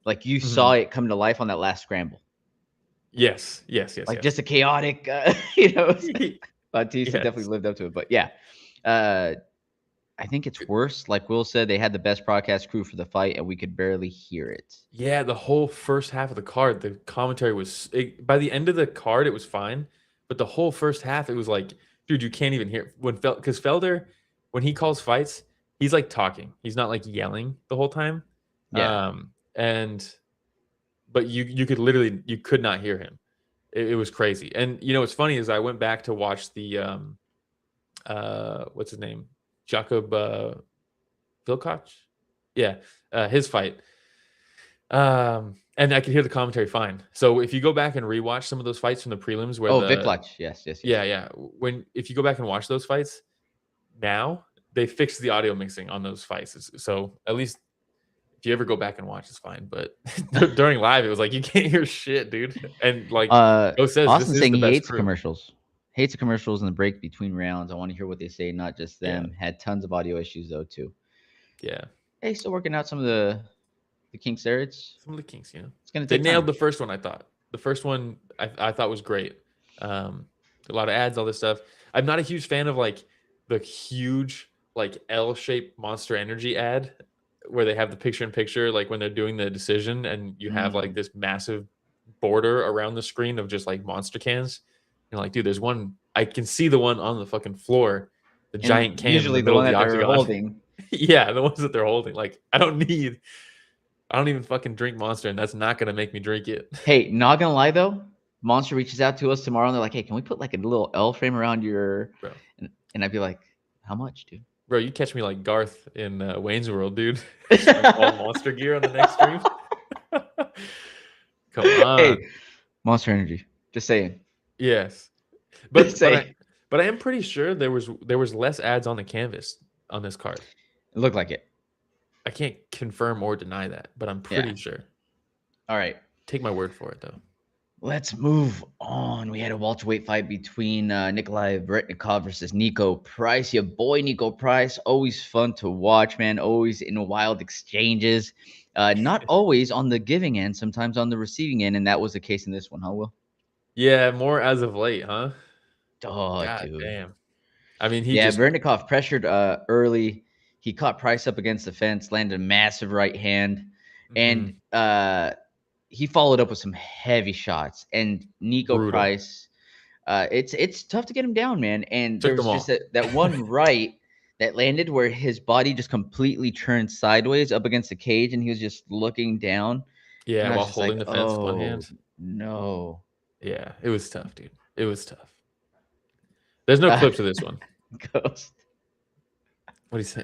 like you saw it come to life on that last scramble. Yes. Like just a chaotic, Bautista definitely lived up to it. But yeah, I think it's worse. Like Will said, they had the best broadcast crew for the fight, and we could barely hear it. Yeah, the whole first half of the card, the commentary was by the end of the card, it was fine, but the whole first half, it was like, dude, you can't even hear because Felder, when he calls fights, he's like talking. He's not like yelling the whole time. Yeah. But you could not hear him. It was crazy. And what's funny is I went back to watch the what's his name? Jakob Vilkoch? Yeah, his fight. And I could hear the commentary fine. So if you go back and rewatch some of those fights from the prelims where Vilkoch, yes. Yeah. If you go back and watch those fights, now they fixed the audio mixing on those fights. So at least If you ever go back and watch, it's fine. But during live, it was like you can't hear shit, dude. And like Joe says, Austin's this is saying the he best hates crew. commercials. Hates the commercials in the break between rounds. I want to hear what they say, not just Yeah. them. Had tons of audio issues though too. Yeah, Hey, still working out some of the kinks there. It's some of the kinks, you know. gonna They take nailed time. the first one. I thought the first one I thought was great. A lot of ads, all this stuff. I'm not a huge fan of like the huge like L-shaped Monster Energy ad where they have the picture-in-picture, like when they're doing the decision, and you have like this massive border around the screen of just like monster cans. You're like, dude, there's one. I can see the one on the fucking floor, the giant And can in usually the the middle one of that the they're octagon. holding. Yeah, the ones that they're holding. Like, I don't even fucking drink Monster, and that's not gonna make me drink it. Hey, not gonna lie though, Monster reaches out to us tomorrow and they're like, "Hey, can we put like a little L frame around your?" Bro. And I'd be like, "How much, dude?" Bro, you catch me like Garth in Wayne's World, dude. All Monster gear on the next stream. Come on. Hey, Monster Energy. Just saying. Yes, but Just saying. but I am pretty sure there was less ads on the canvas on this card. It looked like it. I can't confirm or deny that, but I'm pretty sure. All right. Take my word for it, though. Let's move on. We had a welterweight fight between Nikolai Bretnikov versus Nico Price. Your boy Nico Price, always fun to watch, man. Always in wild exchanges. Not always on the giving end, sometimes on the receiving end, and that was the case in this one, huh, Will? Yeah, more as of late, huh? Oh, God dude. damn. I mean, Bretnikov pressured early. He caught Price up against the fence, landed a massive right hand, and he followed up with some heavy shots. And Nico Brutal. Price, it's tough to get him down, man. And Took there was them just all. that one right that landed where his body just completely turned sideways up against the cage, and he was just looking down. Yeah, and I was while just holding like, the fence with one oh, hand. no. Yeah, it was tough, dude. It was tough. There's no clip to this one. Ghost. What do you say?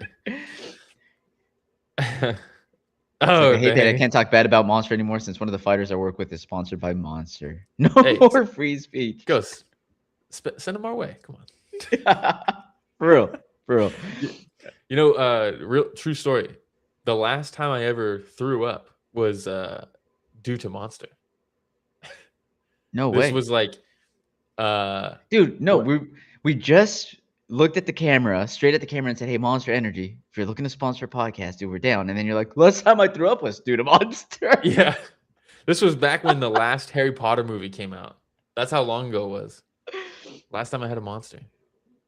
I hate that I can't talk bad about Monster anymore since one of the fighters I work with is sponsored by Monster. No more free speech. Ghost, send them our way. Come on. For real. You know, real true story. The last time I ever threw up was due to Monster. No way. This was like, dude. No, we just looked at the camera, straight at the camera, and said, "Hey, Monster Energy, if you're looking to sponsor a podcast, dude, we're down." And then you're like, "Last time I threw up was due to Monster." Yeah, this was back when the last Harry Potter movie came out. That's how long ago it was. Last time I had a Monster.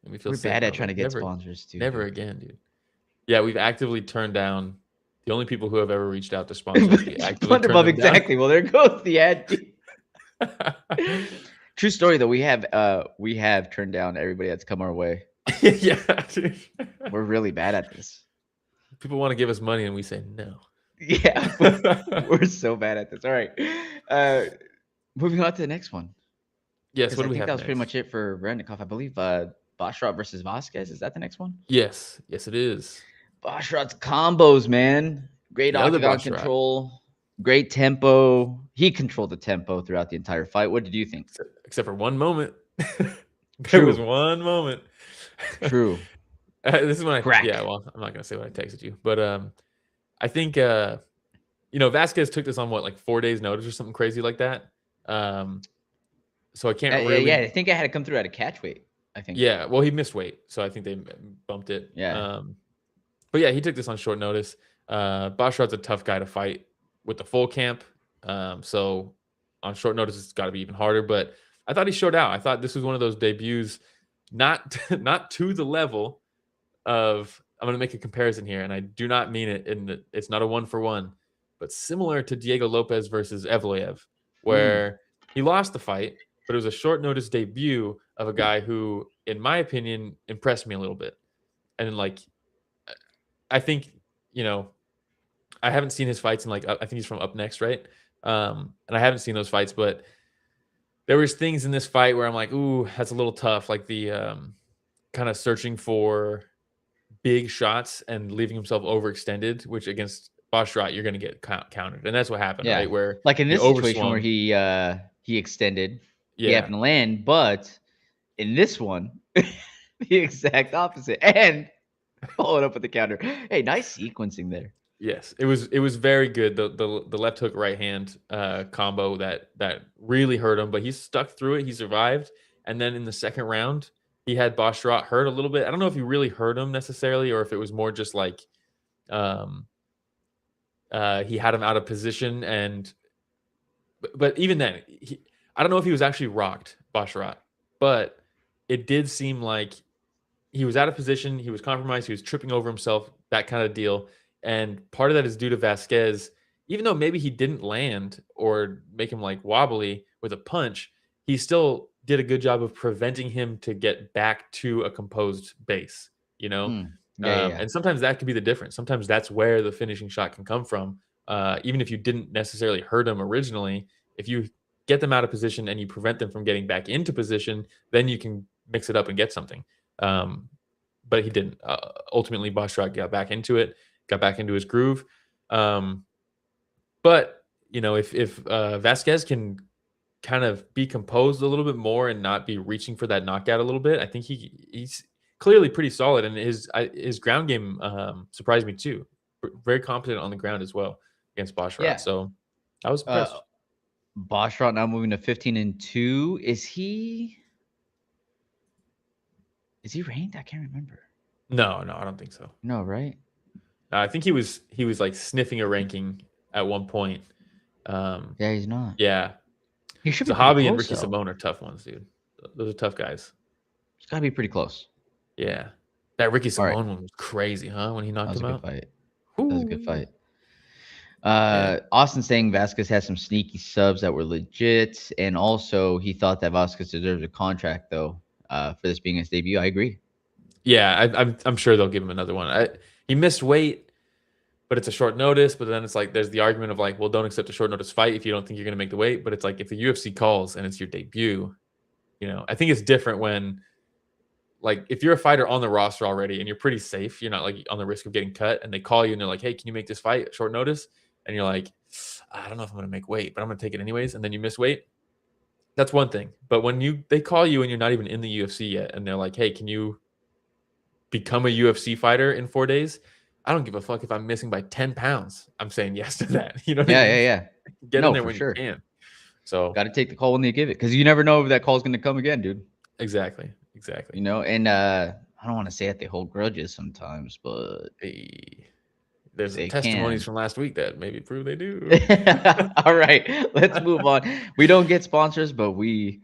We're bad at trying to get sponsors, too. Never again, dude. Yeah, we've actively turned down the only people who have ever reached out to sponsor. SpongeBob, exactly. Well, there goes the ad. True story, though. We have turned down everybody that's come our way. Yeah, dude. We're really bad at this. People want to give us money, and we say no. Yeah, we're so bad at this. All right, moving on to the next one. Yes, what do we have? I think that was next? pretty much it for Bretnikov. I believe Basharat versus Vasquez. Is that the next one? Yes, it is. Basharat's combos, man. Great octagon control. Great tempo. He controlled the tempo throughout the entire fight. What did you think? Except for one moment. There was one moment. True. This is when well, I'm not gonna say what I texted you, but I think Vasquez took this on like 4 days notice or something crazy like that. So I can't really. Yeah, I think I had to come through at a catch weight. I think. Yeah, well, he missed weight, so I think they bumped it. Yeah. But yeah, he took this on short notice. Basharat's a tough guy to fight with the full camp. So on short notice, it's got to be even harder. But I thought he showed out. I thought this was one of those debuts, not to the level of. I'm going to make a comparison here, and I do not mean it. It's not a 1-for-1, but similar to Diego Lopez versus Evloev, where he lost the fight, but it was a short notice debut of a guy who, in my opinion, impressed me a little bit. And like, I think, I haven't seen his fights, and I think he's from Up Next, right? And I haven't seen those fights, but there was things in this fight where I'm like, ooh, that's a little tough. Like the kind of searching for big shots and leaving himself overextended, which against Basharat, you're going to get countered. And that's what happened, right? Where like in this situation where he extended, he happened to land, but in this one, the exact opposite. And followed up with the counter. Hey, nice sequencing there. Yes, it was very good. The left hook right hand combo that really hurt him, but he stuck through it. He survived, and then in the second round, he had Bostrat hurt a little bit. I don't know if he really hurt him necessarily, or if it was more just like um, he had him out of position. And but even then, I don't know if he was actually rocked Bostrat, but it did seem like he was out of position. He was compromised. He was tripping over himself, that kind of deal. And part of that is due to Vasquez. Even though maybe he didn't land or make him like wobbly with a punch, he still did a good job of preventing him to get back to a composed base, you know? Yeah. And sometimes that could be the difference. Sometimes that's where the finishing shot can come from. Even if you didn't necessarily hurt him originally, if you get them out of position and you prevent them from getting back into position, then you can mix it up and get something. But he didn't. Ultimately, Bostrat got back into it, got back into his groove. But you know, if Vasquez can kind of be composed a little bit more and not be reaching for that knockout a little bit, I think he's clearly pretty solid, and his ground game surprised me too. Very competent on the ground as well against Bostrat. Yeah. So I was impressed. Bostrat now moving to 15-2. Is he ranked? I can't remember. No, I don't think so. No, right? I think he was like sniffing a ranking at one point. Yeah, he's not. Yeah. He should So be Hobby and close, Ricky though. Simone are tough ones, dude. Those are tough guys. It's got to be pretty close. Yeah. That Ricky All right. Simone one was crazy, huh? When he knocked That was him a out. good fight. Ooh. That was a good fight. Yeah. Austin saying Vasquez has some sneaky subs that were legit, and also he thought that Vasquez deserves a contract though for this being his debut. I agree. Yeah, I'm sure they'll give him another one. He missed weight, but it's a short notice. But then it's like there's the argument of like, well, don't accept a short notice fight if you don't think you're going to make the weight. But it's like if the UFC calls and it's your debut, you know, I think it's different when like if you're a fighter on the roster already and you're pretty safe, you're not like on the risk of getting cut, and they call you and they're like, hey, can you make this fight at short notice? And you're like, I don't know if I'm going to make weight, but I'm going to take it anyways. And then you miss weight. That's one thing. But when they call you and you're not even in the UFC yet, and they're like, hey, can you become a UFC fighter in 4 days? I don't give a fuck if I'm missing by 10 pounds. I'm saying yes to that. You know what I mean? Yeah. Get in there for when sure. you can. So Got to take the call when they give it, because you never know if that call is going to come again, dude. exactly. You know, and I don't want to say that they hold grudges sometimes, but there's they testimonies can. from last week that maybe prove they do. All right, let's move on. We don't get sponsors, but we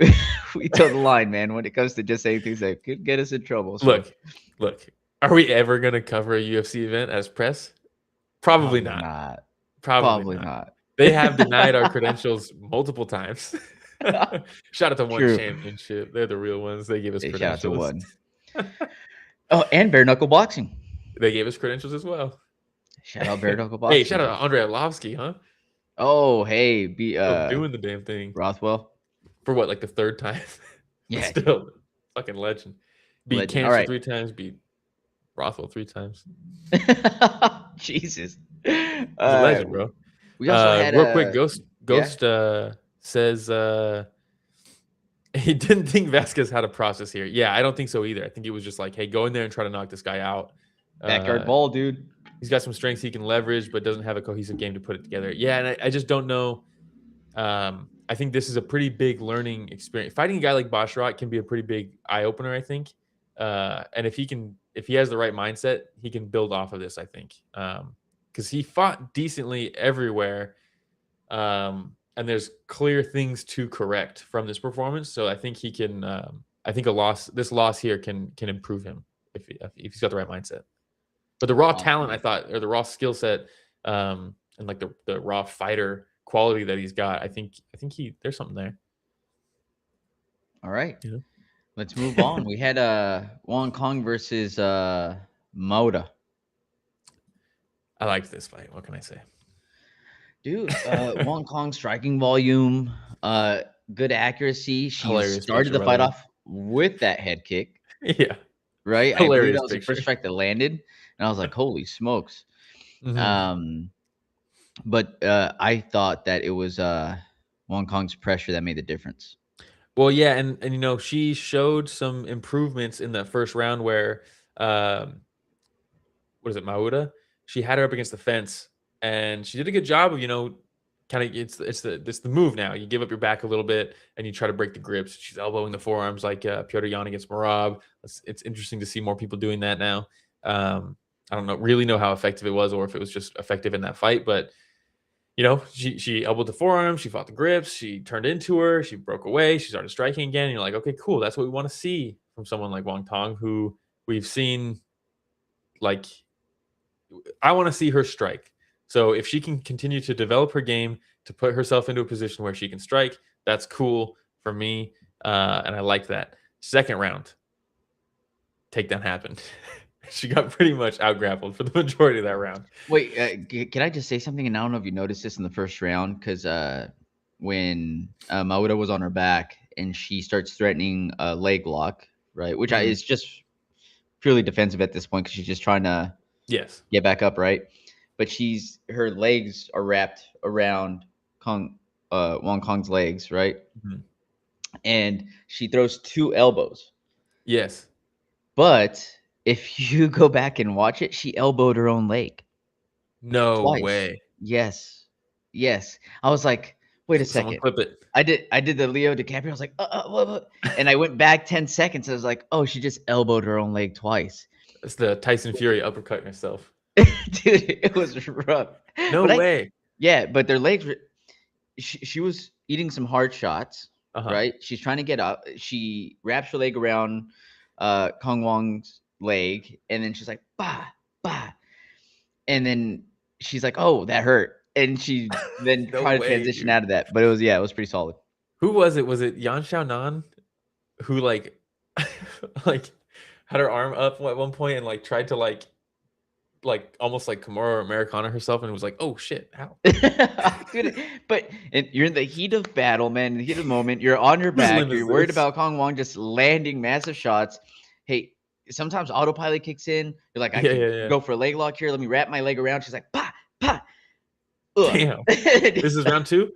toe the line, man, when it comes to just saying things that could get us in trouble. So. Look. Are we ever going to cover a UFC event as press? Probably not. Probably not. They have denied our credentials multiple times. Shout out to One True. Championship. They're the real ones. They gave us Shout out credentials. to One. Oh, and bare knuckle boxing. They gave us credentials as well. Shout out bare knuckle boxing. Hey, shout out to Andrei Arlovsky, huh? Oh, hey, doing the damn thing. Rothwell. For what, like the third time? Yeah. Still fucking legend. Beat Cancer right. 3 times, beat Rothwell 3 times. Jesus. He's a legend, bro. We also had real quick, Ghost says he didn't think Vasquez had a process here. Yeah, I don't think so either. I think it was just like, hey, go in there and try to knock this guy out. Backyard ball, dude. He's got some strengths he can leverage, but doesn't have a cohesive game to put it together. Yeah, and I just don't know. I think this is a pretty big learning experience. Fighting a guy like Bostrat can be a pretty big eye opener, I think. And if he has the right mindset, he can build off of this, I think. Because he fought decently everywhere. And there's clear things to correct from this performance. So I think he can. I think this loss here can improve him if he's got the right mindset. But the raw talent, I thought, or the raw skill set, and like the raw fighter quality that he's got, I think there's something there. All right, Yeah. Let's move on. We had Wong Kong versus Moda. I liked this fight. What can I say? Dude, Wong Kong striking volume, good accuracy. She Hilarious started picture, the by fight the way. off with that head kick, Yeah. right? I believe Hilarious that was the picture. first strike that landed, and I was like, "Holy smokes!" Mhm. But I thought that it was Wong Kong's pressure that made the difference. Well, yeah, and you know, she showed some improvements in that first round where what is it, Mauda? she had her up against the fence, and she did a good job of, kind of it's the move now. You give up your back a little bit and you try to break the grips. She's elbowing the forearms like Piotr Jan against Marab. It's interesting to see more people doing that now. I don't really know how effective it was or if it was just effective in that fight, but she elbowed the forearm, she fought the grips, she turned into her, she broke away, she started striking again. And you're like, okay, cool. That's what we want to see from someone like Wang Tong, who we've seen. Like, I want to see her strike. So if she can continue to develop her game to put herself into a position where she can strike, that's cool for me. And I like that. Second round, takedown happened. She got pretty out grappled for the majority of that round. Wait, can I just say something? And I don't know if you noticed this in the first round, because when Maura was on her back and she starts threatening a leg lock, right? Which is just purely defensive at this point because she's just trying to get back up, right? But her legs are wrapped around Wang Kong's legs, right? Mm-hmm. And she throws 2 elbows. Yes. But if you go back and watch it, she elbowed her own leg. No Twice. way. Yes. I was like, wait a second. Someone clip it. I did the Leo DiCaprio. I was like, what? And I went back 10 seconds. I was like, oh, she just elbowed her own leg twice. It's the Tyson Fury uppercutting herself. Dude, it was rough. No way. But their legs were. She was eating some hard shots, right? She's trying to get up. She wraps her leg around Kong Wong's leg, and then she's like, bah, bah. And then she's like, oh, that hurt. And she then tried to transition out of that. But it was pretty solid. Who was it? Was it Yan Xiaonan who like had her arm up at one point and tried to like almost like Kimura Americana herself and was like, oh shit, how? Dude, but you're in the heat of battle, man, in the heat of the moment. You're on your back. You're worried about Kong Wong just landing massive shots. Hey, sometimes autopilot kicks in. You're like, I can go for a leg lock here. Let me wrap my leg around. She's like, pa, pa. Ugh. Damn. This is round 2?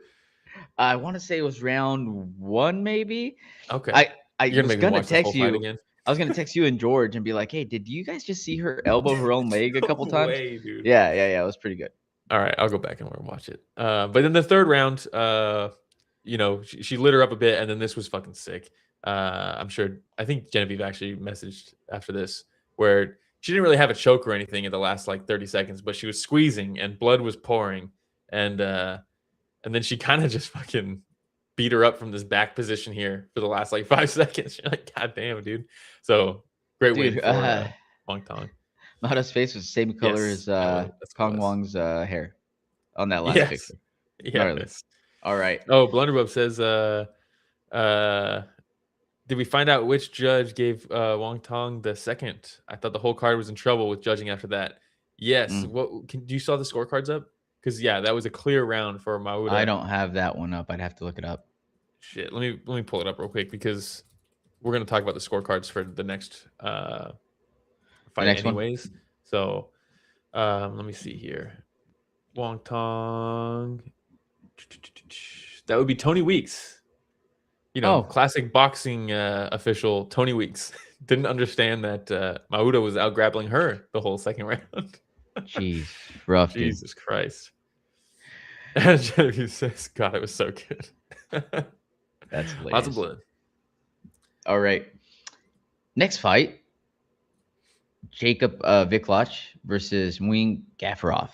I want to say it was round 1, maybe. Okay. I was going to text you. Again. I was going to text you and George and be like, hey, did you guys just see her elbow her own leg a couple times? Way, dude. Yeah. It was pretty good. All right. I'll go back and watch it. But then the third round, she lit her up a bit, and then this was fucking sick. I think Genevieve actually messaged after this where she didn't really have a choke or anything in the last 30 seconds, but she was squeezing and blood was pouring. And then she kind of just fucking beat her up from this back position here for the last 5 seconds. You're like, God damn, dude. So great win for Wang Tong. Mahara's face was the same color as Kong Wong's hair on that last picture. Yes. All right. Oh, Blunderbub says, did we find out which judge gave Wang Tong the second? I thought the whole card was in trouble with judging after that. Yes. Do you saw the scorecards up? Because that was a clear round for Maura. I don't have that one up. I'd have to look it up. Shit, let me pull it up real quick because we're gonna talk about the scorecards for the next fight anyways. One? So let me see here. Wang Tong. That would be Tony Weeks. Classic boxing official Tony Weeks didn't understand that Maura was out grappling her the whole second round. Jeez, rough. Jesus Christ. And Genevieve says, God, it was so good. That's hilarious. Lots of blood. All right. Next fight. Jacob Viklach versus Muin Gafarov.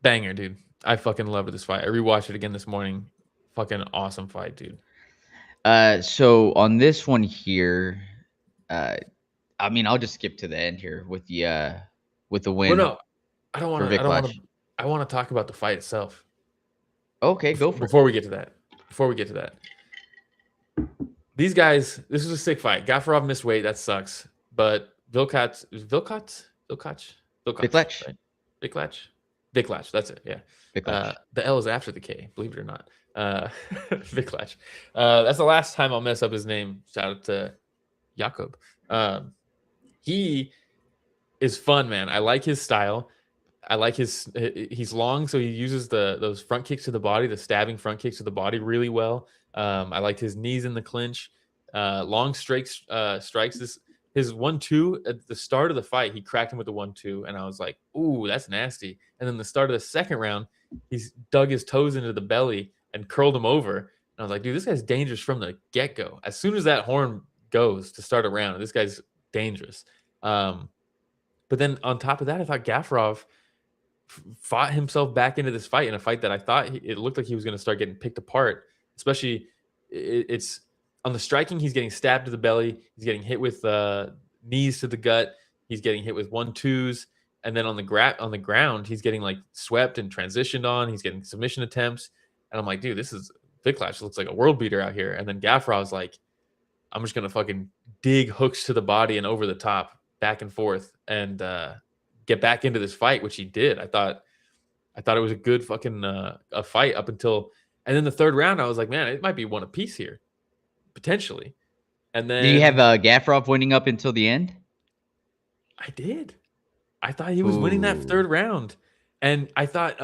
Banger, dude. I fucking loved this fight. I rewatched it again this morning. Fucking awesome fight, dude. So on this one here, I'll just skip to the end here with the win. Well, no, I don't want to. I want to talk about the fight itself. Okay, go for it. Before we get to that. These guys, this was a sick fight. Gafarov missed weight. That sucks. But Viklach. That's it. Yeah. The L is after the K. Believe it or not. Viklach. That's the last time I'll mess up his name. Shout out to Jakob. He is fun, man. I like his style. I like he's long, so he uses those front kicks to the body, the stabbing front kicks to the body really well. I liked his knees in the clinch, long strikes. his 1-2 at the start of the fight, he cracked him with the 1-2, and I was like, ooh, that's nasty. And then the start of the second round, he's dug his toes into the belly and curled him over. And I was like, dude, this guy's dangerous from the get-go. As soon as that horn goes to start a round, this guy's dangerous. But then on top of that, I thought Gafarov fought himself back into this fight, in a fight that I thought it looked like he was going to start getting picked apart. Especially, it's on the striking, he's getting stabbed to the belly. He's getting hit with knees to the gut. He's getting hit with 1-2s. And then on the ground, he's getting like swept and transitioned on. He's getting submission attempts. And I'm like, dude, Viklash looks like a world beater out here. And then Gafarov's like, I'm just going to fucking dig hooks to the body and over the top, back and forth, and get back into this fight, which he did. I thought it was a good fucking a fight up until, and then the third round, I was like, man, it might be one apiece here, potentially. And then do you have Gafarov winning up until the end? I did. I thought he was winning that third round, and I thought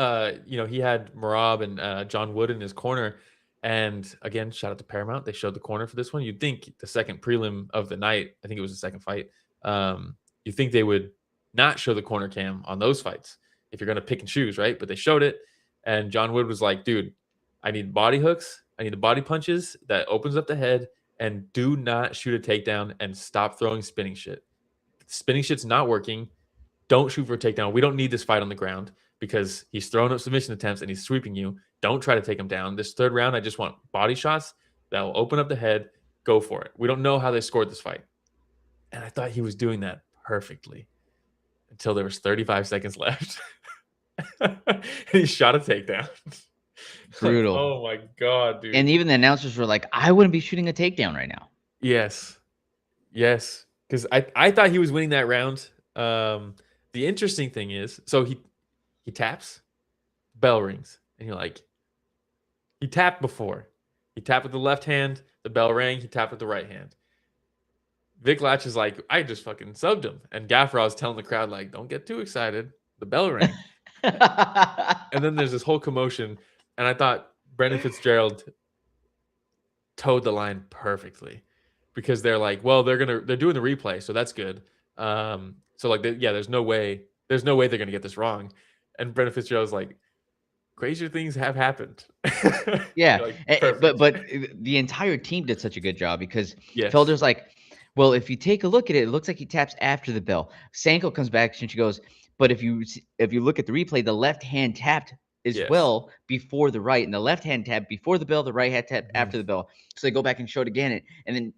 he had Merab and John Wood in his corner. And again, shout out to Paramount. They showed the corner for this one. You'd think the second prelim of the night, I think it was the second fight, you think they would not show the corner cam on those fights if you're going to pick and choose, right? But they showed it, and John Wood was like, dude, I need body hooks. I need the body punches that opens up the head, and do not shoot a takedown and stop throwing spinning shit. Spinning shit's not working. Don't shoot for a takedown. We don't need this fight on the ground because he's throwing up submission attempts and he's sweeping you. Don't try to take him down. This third round, I just want body shots that will open up the head. Go for it. We don't know how they scored this fight. And I thought he was doing that perfectly until there was 35 seconds left. And he shot a takedown. Brutal. Like, oh my God, dude. And even the announcers were like, I wouldn't be shooting a takedown right now. Yes. Because I thought he was winning that round. The interesting thing is, so he taps, bell rings, and you're like, he tapped before. He tapped with the left hand, the bell rang, he tapped with the right hand. Viklash is like, I just fucking subbed him. And Gafarov's telling the crowd, like, don't get too excited. The bell rang. And then there's this whole commotion. And I thought Brendan Fitzgerald towed the line perfectly. Because they're like, well, they're doing the replay, so that's good. So like, there's no way they're gonna get this wrong. And Brendan Fitzgerald's like, crazier things have happened. Yeah, like, but the entire team did such a good job because yes. Felder's like, well, if you take a look at it, it looks like he taps after the bell. Sanko comes back and she goes, but if you look at the replay, the left hand tapped as well before the right, and the left hand tapped before the bell, the right hand tapped after the bell. So they go back and show it again, and then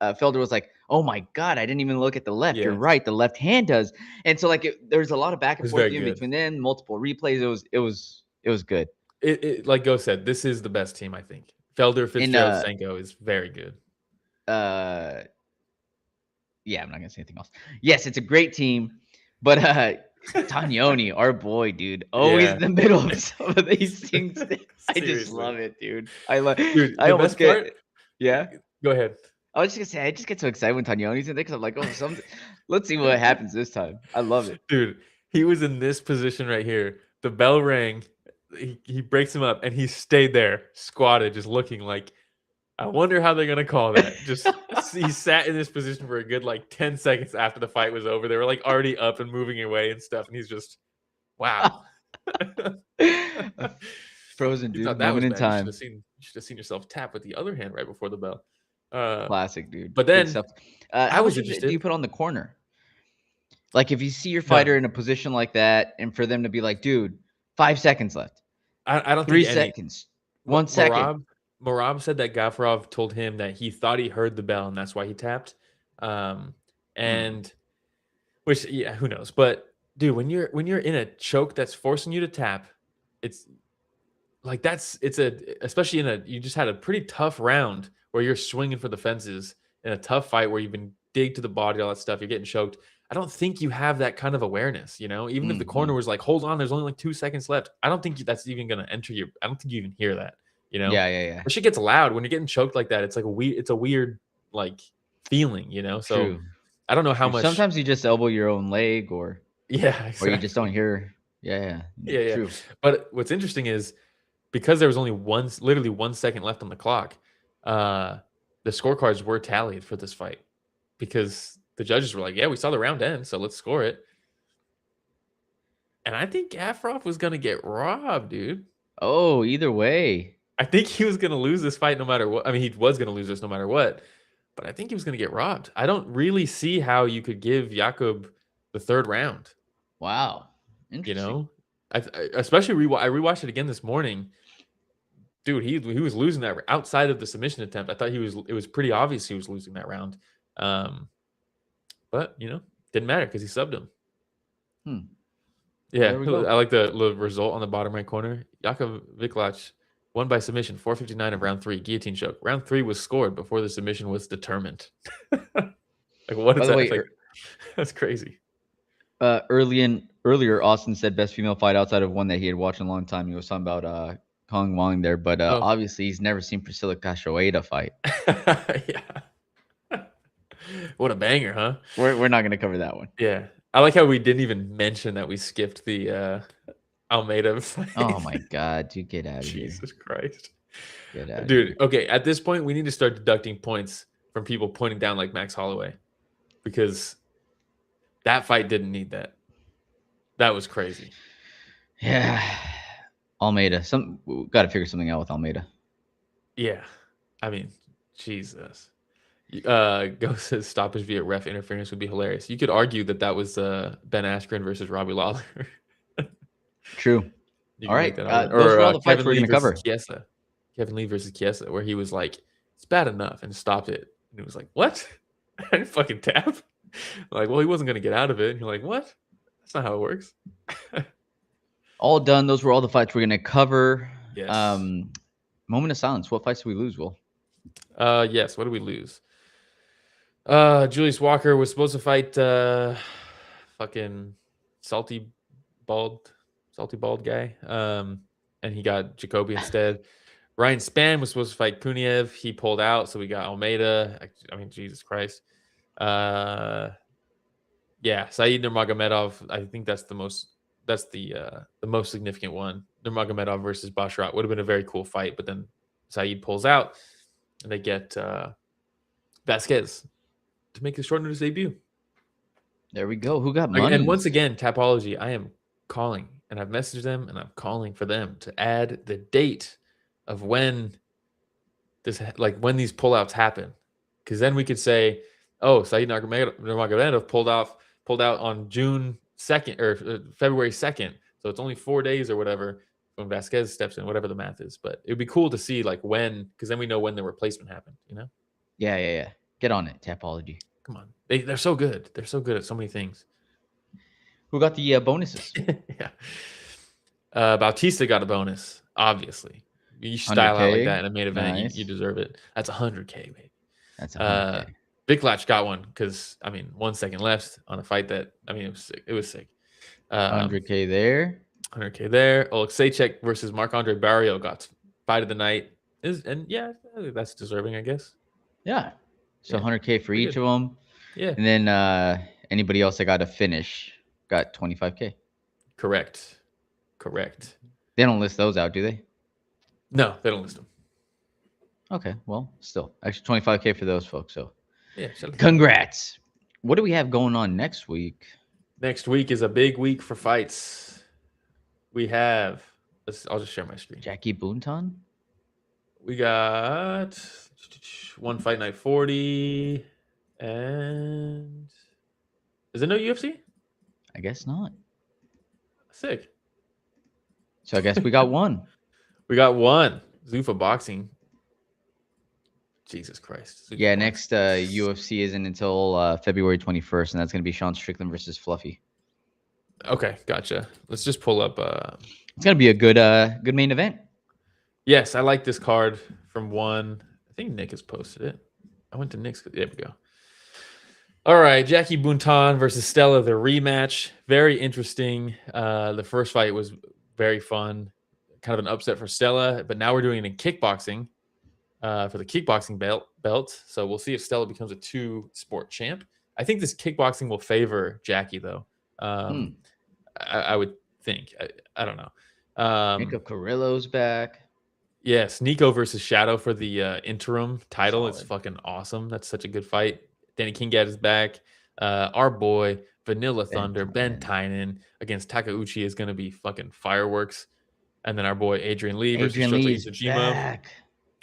Felder was like, oh my God, I didn't even look at the left. You're right, the left hand does. And so like there's a lot of back and forth between them, multiple replays. It was good. It like Go said, this is the best team, I think. Felder, Fitzgerald, Sanko is very good. Yeah, I'm not gonna say anything else. Yes, it's a great team, but Tognoni, our boy, dude, always in the middle of some of these things. I just love it, dude. I almost get part, yeah. Go ahead. I was just gonna say, I just get so excited when Tognoni's in there because I'm like, oh, let's see what happens this time. I love it, dude. He was in this position right here. The bell rang. He breaks him up, and he stayed there, squatted, just looking like, I wonder how they're gonna call that. Just he sat in this position for a good like 10 seconds after the fight was over. They were like already up and moving away and stuff, and he's just, wow. Frozen, dude. Moment in time. You should have seen yourself tap with the other hand right before the bell. Classic, dude. But then I was interested. Do you put on the corner? Like if you see your fighter in a position like that, and for them to be like, dude, 5 seconds left. I don't 3 seconds. 1 second. Merab said that Gafarov told him that he thought he heard the bell and that's why he tapped. Which, yeah, who knows? But dude, when you're in a choke that's forcing you to tap, it's like especially you just had a pretty tough round where you're swinging for the fences in a tough fight where you've been digged to the body, all that stuff. You're getting choked. I don't think you have that kind of awareness, even if the corner was like, hold on, there's only like 2 seconds left. I don't think that's even going to enter I don't think you even hear that. Yeah. But shit gets loud when you're getting choked like that. It's like it's a weird like feeling, So True. I don't know how much. Sometimes you just elbow your own leg, or exactly. Or you just don't hear. Yeah. True. But what's interesting is because there was only literally 1 second left on the clock, the scorecards were tallied for this fight because the judges were like, yeah, we saw the round end, so let's score it. And I think Gavrov was gonna get robbed, dude. Oh, either way. I think he was gonna lose this fight no matter what. I mean, he was gonna lose this no matter what, but I think he was gonna get robbed. I don't really see how you could give Jakob the third round. Wow. You Interesting. know, I especially I rewatched it again this morning. Dude, he was losing that outside of the submission attempt. I thought it was pretty obvious he was losing that round. But didn't matter because he subbed him. Yeah, There we go. I like the result on the bottom right corner. Jakub Viklac won by submission, 4:59 of round 3, guillotine choke. Round 3 was scored before the submission was determined. Like, what By is the that? way, Like, that's crazy. Earlier, Austin said best female fight outside of one that he had watched in a long time. He was talking about Kong Wong there, but Oh. obviously he's never seen Priscilla Cachoeira fight. Yeah. What a banger, huh? We're not going to cover that one. Yeah. I like how we didn't even mention that we skipped the Almeida fight. Oh my God, dude, get out of here. Jesus Christ. Get out of Dude, here. okay, at this point, we need to start deducting points from people pointing down like Max Holloway because that fight didn't need that. That was crazy. Yeah. Almeida. We got to figure something out with Almeida. Yeah. I mean, Jesus. Go says stoppage via ref interference would be hilarious. You could argue that was Ben Askren versus Robbie Lawler. True. You All can right. make that argument. Those Or are all the fights Kevin we're Lee going to cover. versus Chiesa. Kevin Lee versus Chiesa, where he was like, it's bad enough and stopped it. And it was like, what? I didn't fucking tap. Like, well, he wasn't going to get out of it. And you're like, what? That's not how it works. All done. Those were all the fights we're going to cover. Yes. Moment of silence. What fights did we lose, Will? Yes. What did we lose? Julius Walker was supposed to fight fucking salty bald guy. And he got Jacoby instead. Ryan Spann was supposed to fight Puniev. He pulled out, so we got Almeida. I mean, Jesus Christ. Yeah, Saeed Nurmagomedov. I think that's the most significant one. Nurmagomedov versus Basharat would have been a very cool fight, but then Saeed pulls out, and they get Vasquez to make his short notice debut. There we go. Who got money? And once again, Tapology, I am calling, and I've messaged them, and I'm calling for them to add the date of when these pullouts happen, because then we could say, oh, Saeed Nurmagomedov pulled out on June 2nd or February 2nd, so it's only 4 days or whatever when Vasquez steps in, whatever the math is. But it would be cool to see like when, because then we know when the replacement happened. Yeah. Get on it, Tapology. Come on, they're so good. They're so good at so many things. Who got the bonuses? Yeah, Bautista got a bonus. Obviously, you style out like that in a main event. Nice. You deserve it. That's 100K, baby. That's 100K. Viklac got one because 1 second left on a fight that it was sick. It was sick. 100K there. 100K there. Oleksiejczuk versus Marc-Andre Barrio got fight of the night. That's deserving, I guess. Yeah. So Yeah, 100K for pretty each good. of them. Yeah. And then anybody else that got a finish got 25K. Correct. They don't list those out, do they? No, they don't list them. Okay. Well, still. Actually, 25K for those folks. So Yeah. congrats. What do we have going on next week? Next week is a big week for fights. We have. I'll just share my screen. Jackie Boonton? We got one Fight Night 40, and is there no UFC? I guess not. Sick. So I guess we got one. We got one. Zuffa Boxing. Jesus Christ. Zuffa Yeah, Boxing. next UFC isn't until February 21st, and that's going to be Sean Strickland versus Fluffy. Okay, gotcha. Let's just pull up. It's going to be a good main event. Yes, I like this card from one. I think Nick has posted it. I went to Nick's. There we go. All right, Jackie Boonton versus Stella, the rematch. Very interesting. The first fight was very fun. Kind of an upset for Stella, but now we're doing it in kickboxing for the kickboxing belt. So we'll see if Stella becomes a 2-sport champ. I think this kickboxing will favor Jackie, though. I would think. I don't know. Nico Carrillo's back. Yes, Nico versus Shadow for the interim title. Solid. It's fucking awesome. That's such a good fight. Danny King got his back. Our boy Vanilla Thunder, Ben Tynan. Tynan against Takeuchi is going to be fucking fireworks. And then our boy Adrian Lee versus Adrian Shota Lee is Isojima. back.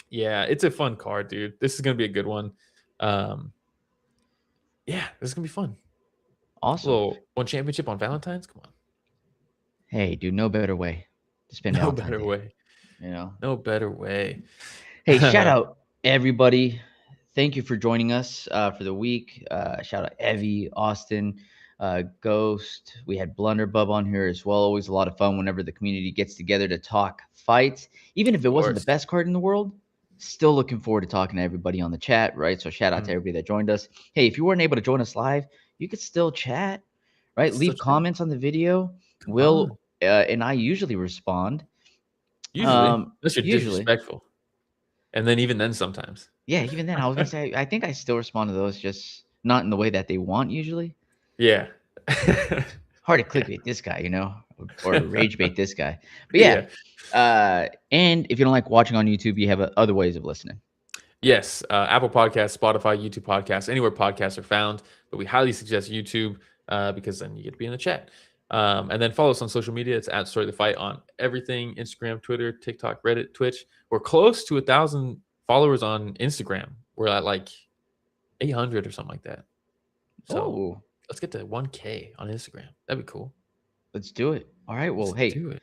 Yeah, it's a fun card, dude. This is going to be a good one. Yeah, this is going to be fun. Awesome. Little one championship on Valentine's. Come on. Hey, dude, no better way to spend No Valentine's better Day, way. you know? No better way. Hey, shout out everybody. Thank you for joining us for the week. Shout out Evie, Austin, Ghost. We had Blunderbub on here as well. Always a lot of fun whenever the community gets together to talk fights. Even if it wasn't the course. best card in the world, still looking forward to talking to everybody on the chat, right? So shout out to everybody that joined us. Hey, if you weren't able to join us live, you could still chat, right? Still Leave chat. comments on the video. Come Will and I usually respond. Usually. Unless you're usually. disrespectful. And then even then sometimes. Yeah, even then, I was gonna say, I think I still respond to those, just not in the way that they want usually. Yeah. Hard to clickbait this guy, you know, or rage bait this guy. But yeah. And if you don't like watching on YouTube, you have other ways of listening. Yes, Apple Podcasts, Spotify, YouTube Podcasts, anywhere podcasts are found. But we highly suggest YouTube because then you get to be in the chat. And then follow us on social media. It's at Story of the Fight on everything: Instagram, Twitter, TikTok, Reddit, Twitch. We're close to 1,000 followers on Instagram. We're at like 800 or something like that. So let's get to 1K on Instagram. That'd be cool. Let's do it. All right. Well, Let's do it.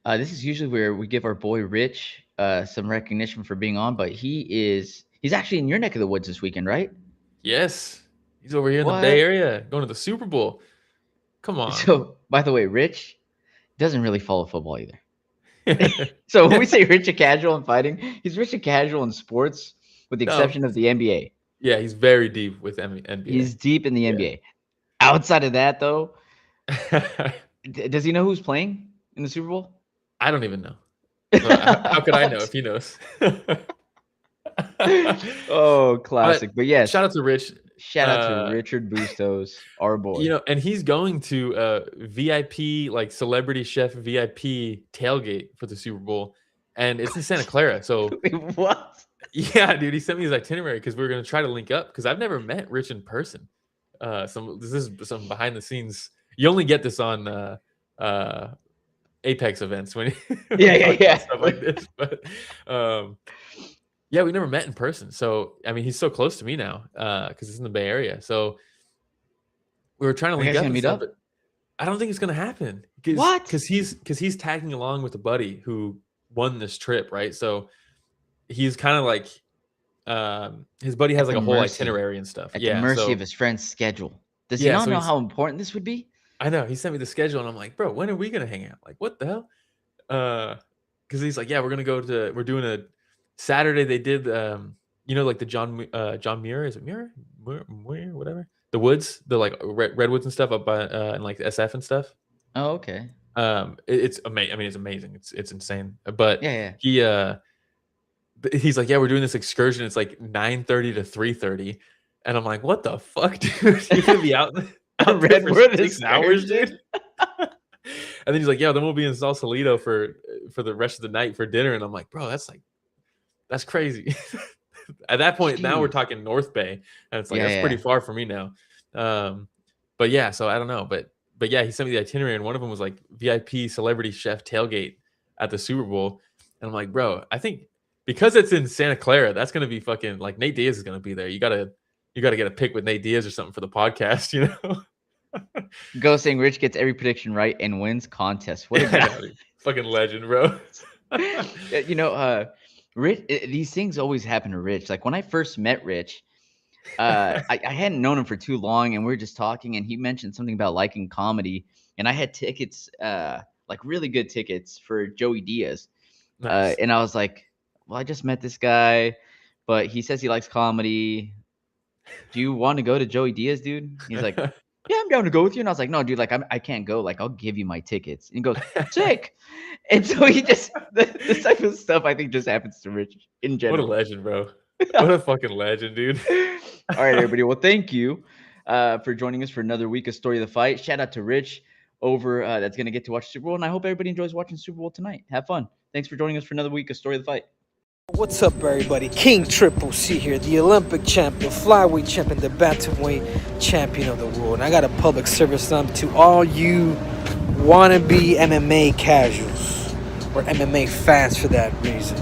This is usually where we give our boy Rich some recognition for being on, but he's actually in your neck of the woods this weekend, right? Yes. He's over here in the Bay Area going to the Super Bowl. Come on. So, by the way, Rich doesn't really follow football either. So when we say rich and casual in fighting, he's rich and casual in sports, with the exception of the NBA. Yeah, he's very deep with NBA. He's deep in the NBA. Outside of that, though, does he know who's playing in the Super Bowl? I don't even know. How could I know if he knows? Oh, classic. But yes, shout out to Rich. Shout out to Richard Bustos, our boy. You know, and he's going to VIP, like celebrity chef VIP tailgate for the Super Bowl, and it's in Santa Clara. So what? Yeah, dude, he sent me his itinerary because we were gonna try to link up because I've never met Rich in person. This is some behind the scenes. You only get this on Apex events when yeah stuff like this. But yeah, we never met in person. So I mean, he's so close to me now because it's in the Bay Area. So we were trying to link up. Meet up? But I don't think it's gonna happen. What? Because he's tagging along with a buddy who won this trip, right? So he's kind of like his buddy has like a whole itinerary and stuff. At the mercy of his friend's schedule. Does he not know how important this would be? I know. He sent me the schedule and I'm like, bro, when are we gonna hang out? Like, what the hell? Because he's like, yeah, we're doing a Saturday. They did you know, like the John Muir, is it Muir, whatever, the woods, the like redwoods and stuff up by and like the SF and stuff. Oh, okay. It's amazing. I mean, it's amazing. It's insane. But yeah. He's like, yeah, we're doing this excursion. It's like 9:30 to 3:30, and I'm like, what the fuck, dude? You're gonna be out Redwood 6 hours, dude. And then he's like, yeah, then we'll be in Sausalito for the rest of the night for dinner. And I'm like, bro, that's crazy. At that point, now we're talking North Bay, and it's like that's pretty far for me now. But yeah, so I don't know, but yeah, he sent me the itinerary, and one of them was like VIP celebrity chef tailgate at the Super Bowl, and I'm like, bro, I think because it's in Santa Clara, that's gonna be fucking like Nate Diaz is gonna be there. You gotta get a pic with Nate Diaz or something for the podcast, you know. Go saying Rich gets every prediction right and wins contest. What a guy. Fucking legend, bro. You know, Rich, these things always happen to Rich. Like when I first met Rich, I hadn't known him for too long, and we were just talking, and he mentioned something about liking comedy, and I had tickets, like really good tickets for Joey Diaz. Nice. And I was like, well, I just met this guy, but he says he likes comedy. Do you want to go to Joey Diaz, dude? He's like, yeah, I'm down to go with you. And I was like, no, dude, like I can't go. Like, I'll give you my tickets. And he goes, sick. And so he just, this type of stuff I think just happens to Rich in general. What a legend, bro. What a fucking legend, dude. All right, everybody. Well, thank you for joining us for another week of Story of the Fight. Shout out to Rich over that's going to get to watch Super Bowl. And I hope everybody enjoys watching Super Bowl tonight. Have fun. Thanks for joining us for another week of Story of the Fight. What's up, everybody? King Triple C here, the Olympic champion, flyweight champion, the bantamweight champion of the world. And I got a public service announcement to all you wannabe MMA casuals or MMA fans for that reason.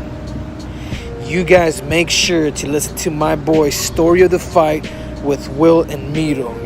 You guys make sure to listen to my boy's Story of the Fight with Will and Miro.